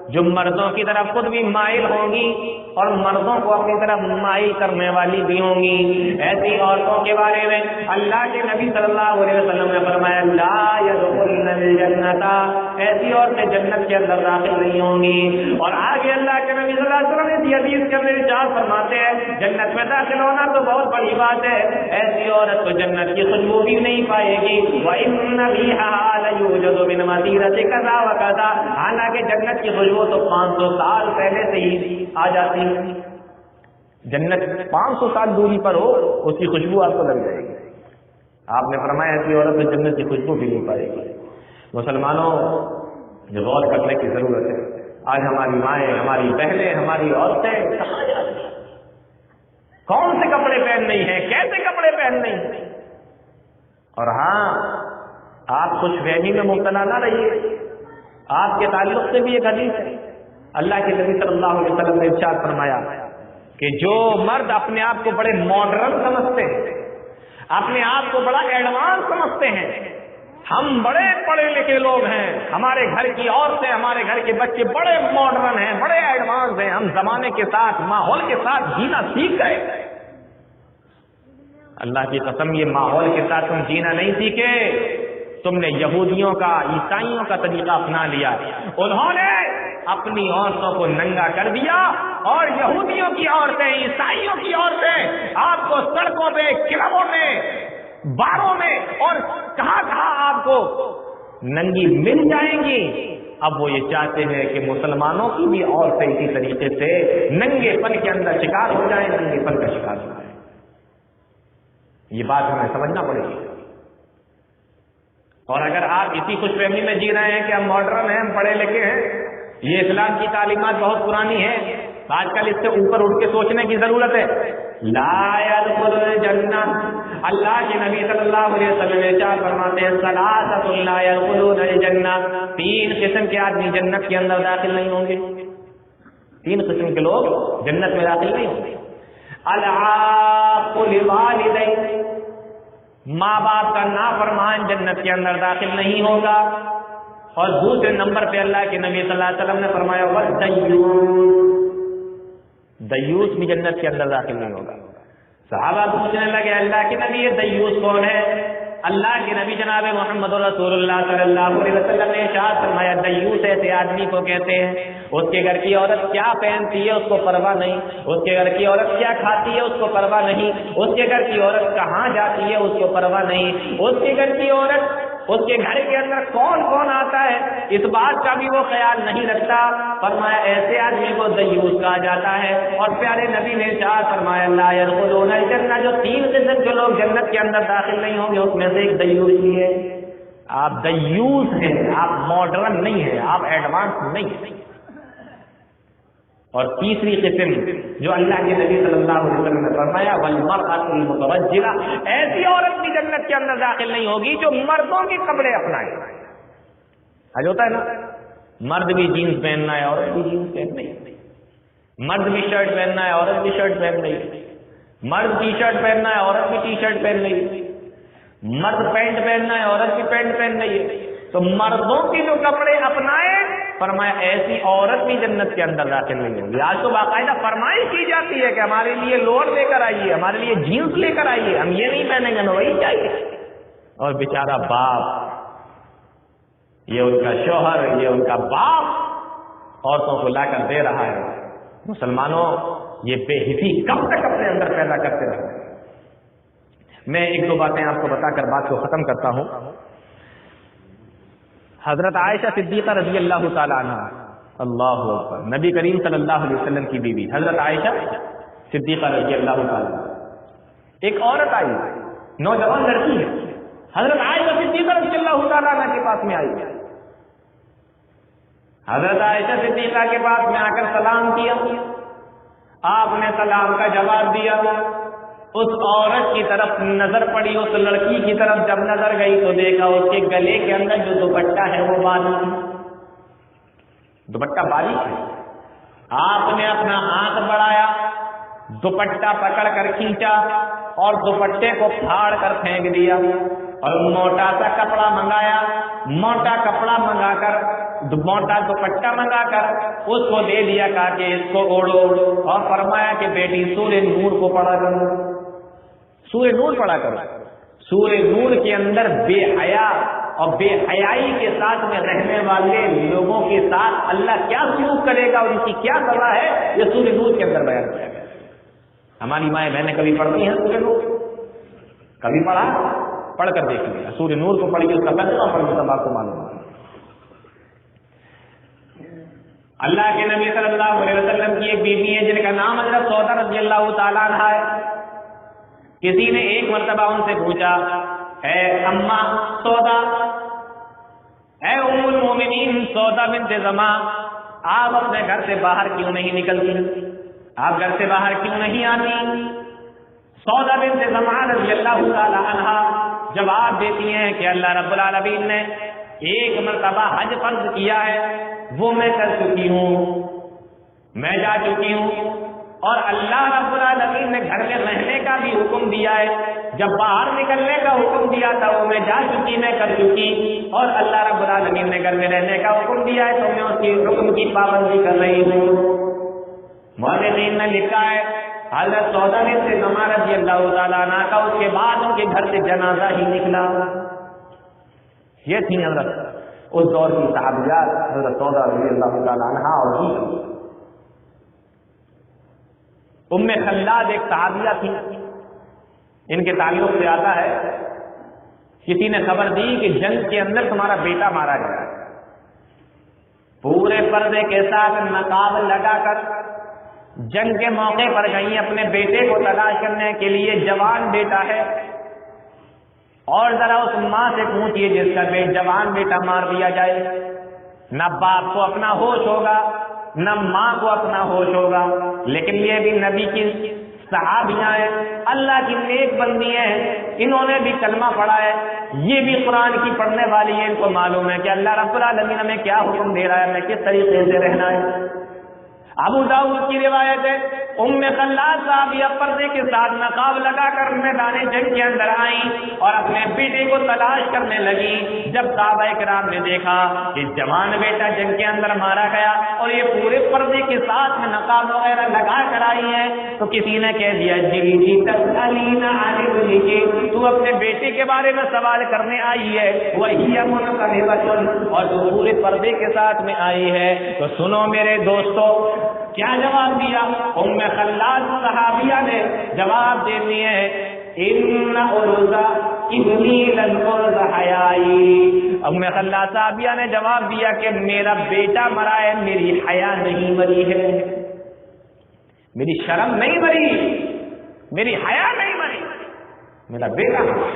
جو مردوں کی طرف خود بھی مائل ہوں گی اور مردوں کو اپنی طرف مائل کرنے والی بھی ہوں گی۔ ایسی عورتوں کے بارے میں اللہ کے نبی صلی اللہ علیہ وسلم نے فرمایا لا يدخلن الجنۃ، ایسی عورتیں جنت کے اندر داخل نہیں ہوں گی۔ اور آگے اللہ کے نبی صلی اللہ علیہ وسلم اس حدیث کے اندر ارشاد فرماتے ہیں جنت میں داخل ہونا تو بہت بڑی بات ہے، ایسی عورت تو جنت کی خوشبو بھی نہیں پائے گی۔ وَإِنَّ بِهَا لَيُوجَدُ مِنْ مَسِيرَةِ كَذَا وَكَذَا، حالانکہ جنت کی خوشبو تو 500 سال پہلے سے ہی آ جاتی ہے، جنت 500 سال دوری پر ہو اس کی خوشبو آپ کو لگ جائے گی۔ آپ نے فرمایا ایسی عورت تو جنت کی خوشبو بھی نہیں پائے گی۔ مسلمانوں جو غور کرنے کی ضرورت ہے، آج ہماری مائیں، ہماری بہنیں، ہماری عورتیں کہاں جا رہی ہیں؟ کون سے کپڑے پہن رہی ہیں، کیسے کپڑے پہن رہی ہیں؟ اور ہاں، آپ خوش فہمی میں مبتلا نہ رہیے، آپ کے تعلق سے بھی ایک حدیث ہے اللہ کے نبی صلی اللہ علیہ وسلم نے ارشاد فرمایا کہ جو مرد اپنے آپ کو بڑے ماڈرن سمجھتے ہیں، اپنے آپ کو بڑا ایڈوانس سمجھتے ہیں، ہم بڑے پڑھے لکھے لوگ ہیں، ہمارے گھر کی عورتیں، ہمارے گھر کے بچے بڑے ماڈرن ہیں، بڑے ایڈوانس ہیں، ہم زمانے کے ساتھ، ماحول کے ساتھ جینا سیکھ گئے. اللہ کی قسم، یہ ماحول کے ساتھ تم جینا نہیں سیکھے، تم نے یہودیوں کا، عیسائیوں کا طریقہ اپنا لیا. انہوں نے اپنی عورتوں کو ننگا کر دیا، اور یہودیوں کی عورتیں، عیسائیوں کی عورتیں آپ کو سڑکوں پہ، کلبوں میں، باروں میں اور کہاں کہاں آپ کو ننگی مل جائیں گی. اب وہ یہ چاہتے ہیں کہ مسلمانوں کی بھی عورتیں اسی طریقے سے ننگے پن کے اندر شکار ہو جائیں، ننگے پن کا شکار ہو جائیں. یہ بات ہمیں سمجھنا پڑے گی. اور اگر آپ اسی خوش فہمی میں جی رہے ہیں کہ ہم ماڈرن ہیں، ہم پڑھے لکھے ہیں، یہ اسلام کی تعلیمات بہت پرانی ہے، آج کل اس سے اوپر اٹھ کے سوچنے کی ضرورت ہے. لا يدخل الجنہ، اللہ کے نبی صلی اللہ علیہ وسلم ارشاد فرماتے ہیں ثلاثۃ لا يدخلون الجنہ، 3 قسم کے آدمی جنت کے اندر داخل نہیں ہوں گے. 3 قسم کے لوگ جنت میں داخل نہیں ہوں گے. العاق لوالدیہ، ماں باپ کا نافرمان جنت کے اندر داخل نہیں ہوگا. اور دوسرے نمبر پہ اللہ کے نبی صلی اللہ علیہ وسلم نے فرمایا والدیوث، دیوث بھی جنت کے اندر داخل نہیں ہوگا. صحابہ پوچھنے لگے اللہ کے نبی یہ دیوث کون ہے؟ اللہ کے نبی جناب محمد رسول اللہ صلی اللہ علیہ وسلم نے ارشاد فرمایا دیوث ایسے آدمی کو کہتے ہیں اس کے گھر کی عورت کیا پہنتی ہے اس کو پرواہ نہیں، اس کے گھر کی عورت کیا کھاتی ہے اس کو پرواہ نہیں، اس کے گھر کی عورت کہاں جاتی ہے اس کو پرواہ نہیں، اس کے گھر کی عورت، اس کے گھر کے اندر کون کون آتا ہے اس بات کا بھی وہ خیال نہیں رکھتا. فرمایا ایسے آدمی کو دیوث کہا جاتا ہے. اور پیارے نبی نے ارشاد فرمایا لا يدخلون الجنہ، جو 3 قسم کے لوگ جنت کے اندر داخل نہیں ہوں گے اس میں سے ایک دیوث بھی ہے. آپ دیوث ہیں، آپ ماڈرن نہیں ہیں، آپ ایڈوانس نہیں ہیں. اور تیسری قسم جو اللہ کے نبی صلی اللہ علیہ وسلم نے فرمایا والمرأۃ المتبذلہ، ایسی عورت بھی جنت کے اندر داخل نہیں ہوگی جو مردوں کے کپڑے اپنائے. آج ہوتا ہے نا، مرد بھی جینس پہننا ہے، عورت بھی جینس پہن رہی ہے، مرد بھی شرٹ پہننا ہے، عورت بھی شرٹ پہن رہی ہے، مرد ٹی شرٹ پہننا ہے، عورت بھی ٹی شرٹ پہن رہی ہے، مرد پینٹ پہننا ہے، عورت بھی پینٹ پہن رہی ہے. تو مردوں کے جو کپڑے اپنائے، فرمایا ایسی عورت بھی جنت کے اندر داخل نہیں ہوگی. آج تو باقاعدہ فرمائش کی جاتی ہے کہ ہمارے لیے لوور لے کر آئیے، ہمارے لیے جینس لے کر آئیے، ہم یہ نہیں پہنیں گے، وہی چاہیے. اور بیچارہ باپ، یہ ان کا شوہر، یہ ان کا باپ عورتوں کو لا کر دے رہا ہے. مسلمانوں، یہ بے حسی کب تک اپنے اندر پیدا کرتے رہے. میں 1-2 باتیں آپ کو بتا کر بات کو ختم کرتا ہوں. حضرت عائشہ صدیقہ رضی اللہ تعالی عنہ، اللہ اکبر، نبی کریم صلی اللہ علیہ وسلم کی بیوی حضرت عائشہ صدیقہ رضی اللہ تعالی عنہ. ایک عورت آئی، نوجوان لڑکی ہے، حضرت عائشہ صدیقہ رضی اللہ تعالی عنہ کے پاس میں آئی. حضرت عائشہ صدیقہ کے پاس میں آ کر سلام کیا. آپ نے سلام کا جواب دیا. اس عورت کی طرف نظر پڑی، اس لڑکی کی طرف جب نظر گئی تو دیکھا اس کے گلے کے اندر جو دوپٹہ ہے وہ باریک، دوپٹہ باریک ہے. آپ نے اپنا ہاتھ بڑھایا، دوپٹہ پکڑ کر کھینچا اور دوپٹے کو پھاڑ کر پھینک دیا، اور موٹا سا کپڑا منگایا، موٹا کپڑا منگا کر، موٹا دوپٹہ منگا کر اس کو دے دیا، کہا کہ اس کو اوڑھو، اور فرمایا کہ بیٹی سورہ نور کو پڑھا کرو، سورہ نور پڑھا کرو. سورہ نور کے اندر بے حیا اور بے حیائی کے ساتھ میں رہنے والے لوگوں کے ساتھ اللہ کیا سلوک کرے گا اور ان کی کیا سزا ہے، یہ سورہ نور کے اندر بیان کیا گیا. ہماری مائیں بہنیں کبھی پڑھتی ہیں سورہ نور؟ کبھی پڑھا؟ پڑھ کر دیکھیے. سورہ نور کو پڑھیے، اس کا ترجمہ پڑھیے، تب آپ کو معلوم ہوگا. اللہ کے نبی صلی اللہ علیہ وسلم کی ایک بیوی ہے جن کا نام حضرت سودا رضی اللہ تعالیٰ عنہ ہے. کسی نے ایک مرتبہ ان سے پوچھا، اے اماں سودا، اے ام المومنین سودا بنت زماں، آپ اپنے گھر سے باہر کیوں نہیں نکلتی؟ آپ گھر سے باہر کیوں نہیں آتی؟ سودا بنت زماں رضی اللہ تعالیٰ عنہ جواب دیتی ہیں کہ اللہ رب العالمین نے ایک مرتبہ حج فرض کیا ہے، وہ میں کر چکی ہوں. میں جا چکی ہوں، اور اللہ رب العالمین نے گھر میں رہنے کا بھی حکم دیا ہے، جب باہر نکلنے کا حکم دیا تھا وہ میں جا چکی، میں کر چکی، اور اللہ رب العالمین نے گھر میں رہنے کا حکم دیا ہے تو میں اس کی حکم کی پابندی کر رہی ہوں۔ مؤرخین نے لکھا ہے حضرت سودا بنت زمعہ رضی اللہ تعالیٰ عنہ کا اس کے بعد ان کے گھر سے جنازہ ہی نکلا۔ یہ تھی حضرت اس دور کی صحابیات، حضرت سودا رضی اللہ تعالیٰ عنہ اور ام خلاد ایک صحابیہ تھی، ان کے تعلق سے آتا ہے کسی نے خبر دی کہ جنگ کے اندر تمہارا بیٹا مارا گیا، پورے پردے کے ساتھ نقاب لگا کر جنگ کے موقع پر گئی اپنے بیٹے کو تلاش کرنے کے لیے، جوان بیٹا ہے، اور ذرا اس ماں سے پوچھئے جس کا جوان بیٹا مار دیا جائے، نہ باپ کو اپنا ہوش ہوگا نہ ماں کو اپنا ہوش ہوگا، لیکن یہ بھی نبی کی صحابیاں ہیں، اللہ کی نیک بندی ہیں، انہوں نے بھی کلمہ پڑھا ہے، یہ بھی قرآن کی پڑھنے والی ہیں، ان کو معلوم ہے کہ اللہ رب العالمین ہمیں کیا حکم دے رہا ہے، ہمیں کس طریقے سے رہنا ہے۔ ابو داؤد کی روایت ہے ام خلاد صحابیہ پردے کے ساتھ نقاب لگا کر میدان جنگ کے اندر آئیں اور اپنے بیٹے کو تلاش کرنے لگی۔ جب صحابہ کرام نے دیکھا کہ جوان بیٹا جنگ کے اندر مارا گیا اور یہ پورے پردے کے ساتھ میں نقاب وغیرہ لگا کر آئی ہے تو کسی نے کہہ دیا جی تسألین عن ابنک، تو اپنے بیٹے کے بارے میں سوال کرنے آئی ہے، وہی منقلبۃ، اور جو پورے پردے کے ساتھ میں آئی ہے، تو سنو میرے دوستو کیا جواب دیا ام خلاد صحابیہ نے؟ جواب دیتی ہے ان ارز ابنی لن ارز حیائی، ام خلاد صحابیہ نے جواب دیا کہ میرا بیٹا مرا ہے، میری حیا نہیں مری ہے، میری شرم نہیں مری، میری حیا نہیں مری، میرا بیٹا مرا۔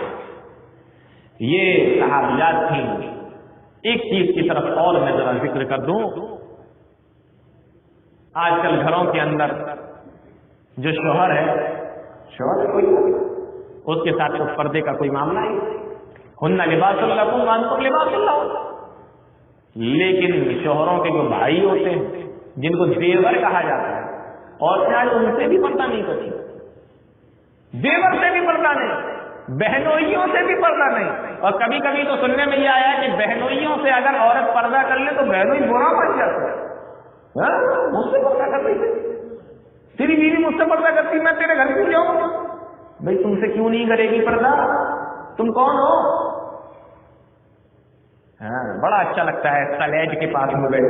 یہ صحابیات تھیں۔ ایک چیز کی طرف اور میں ذرا ذکر کر دوں، آج کل گھروں کے اندر جو شوہر ہے، شوہر کوئی اس کے ساتھ تو پردے کا کوئی معاملہ نہیں، ہن لباس لکم وانتم لباس لہن، لیکن شوہروں کے جو بھائی ہوتے ہیں جن کو دیور کہا جاتا ہے، اور چاہے ان سے بھی پردہ نہیں کرتی، دیور سے بھی پردہ نہیں، بہنوئیوں سے بھی پردہ نہیں، اور کبھی کبھی تو سننے میں یہ آیا کہ بہنوئیوں سے اگر عورت پردہ کر لے تو بہنوئی برا بن جاتا ہے، مجھ سے پردہ کر رہی تھی، تیری بیوی مجھ سے پردہ کرتی، میں تیرے گھر کیوں جاؤں؟ بھائی تم سے کیوں نہیں کرے گی پردہ؟ تم کون ہو؟ بڑا اچھا لگتا ہے سلیج کے پاس میں بیٹھ،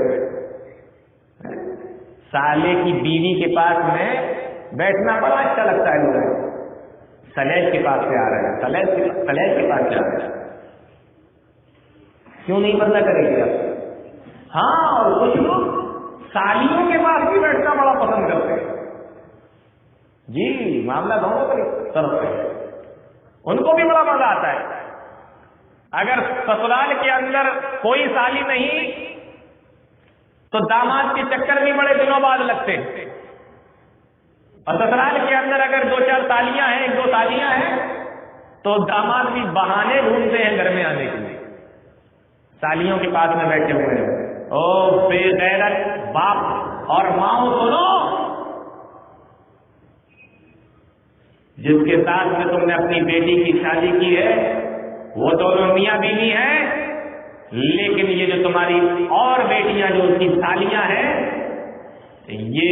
سالے کی بیوی کے پاس میں بیٹھنا بڑا اچھا لگتا ہے، لوگ سلیج کے پاس سے آ رہے ہیں، سلیج کے پاس سے آ رہے ہیں، کیوں نہیں پردہ کرے گی آپ؟ ہاں، اور کچھ لوگ سالیوں کے پاس بھی بیٹھنا بڑا پسند کرتے ہیں، جی معاملہ دونوں طرف سے، ان کو بھی بڑا مزہ آتا ہے۔ اگر سسرال کے اندر کوئی سالی نہیں تو داماد کے چکر بھی بڑے دنوں بعد لگتے ہیں، اور سسرال کے اندر اگر دو چار سالیاں ہیں، ایک دو سالیاں ہیں، تو داماد بھی بہانے ڈھونڈتے ہیں گھر میں آنے کے لیے، سالیوں کے پاس میں بیٹھے ہوئے ہیں۔ او بے غیرت باپ اور ماں سنو، جس کے ساتھ میں تم نے اپنی بیٹی کی شادی کی ہے وہ دونوں میاں بیوی ہیں، لیکن یہ جو تمہاری اور بیٹیاں جو اس کی سالیاں ہیں، یہ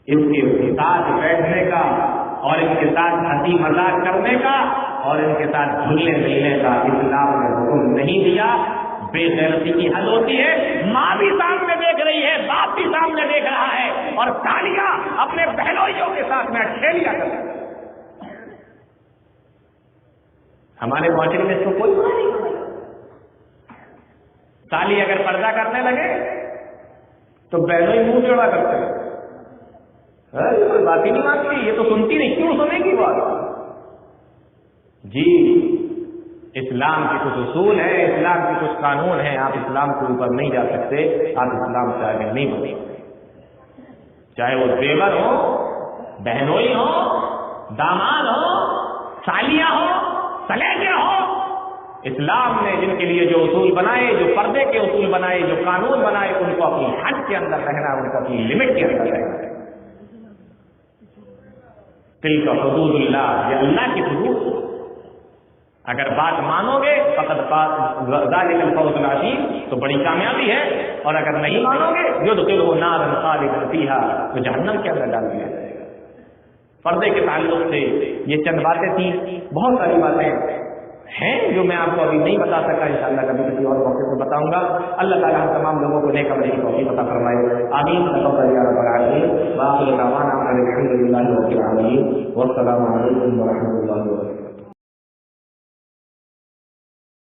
اس کے ساتھ بیٹھنے کا اور ان کے ساتھ ہنسی مذاق کرنے کا اور ان کے ساتھ گھلنے ملنے کا اسلام نے حکم نہیں دیا۔ بے غیرتی کی حد ہوتی ہے، ماں بھی سامنے دیکھ رہی ہے، باپ بھی سامنے دیکھ رہا ہے، اور سالیاں اپنے بہنوئیوں کے ساتھ میں کھیلیا کرتی ہیں۔ ہمارے معاشرے میں اس کو کوئی بات نہیں، سالی اگر پردہ کرنے لگے تو بہنوئی منہ چوڑا کرتے ہیں، کوئی بات ہی نہیں مانتی، یہ تو سنتی نہیں، کیوں سنے گی بات؟ جی اسلام کے کچھ اصول ہیں، اسلام کے کچھ قانون ہیں، آپ اسلام کے اوپر نہیں جا سکتے، آپ اسلام سے آگے نہیں بڑھ سکتے، چاہے وہ دیور ہو، بہنوئی ہو، داماد ہو، سالیاں ہو، سلیجے ہو، اسلام نے جن کے لیے جو اصول بنائے، جو پردے کے اصول بنائے، جو قانون بنائے، ان کو اپنی حد کے اندر رہنا، ان کو اپنی لمٹ کے اندر رہنا۔ تلک حدود اللہ، یہ اللہ کی حدود، اگر بات مانو گے فقط ذالک الفوز العظیم تو بڑی کامیابی ہے، اور اگر نہیں مانو گے یدخلہ نارا خالدا فیہا تو جہنم کے اندر ڈال دیا جائے گا۔ پردے کے تعلق سے یہ چند باتیں تھیں، بہت ساری باتیں ہیں جو میں آپ کو ابھی نہیں بتا سکا، انشاءاللہ کبھی کسی اور موقع پہ بتاؤں گا۔ اللہ تعالیٰ ہم تمام لوگوں کو نیک عمل کی توفیق عطا فرمائے، آمین۔ تقبل یا رب العالمین، وآخر دعوانا ان الحمد للہ رب العالمین، والسلام علیکم ورحمۃ اللہ وبرکاتہ۔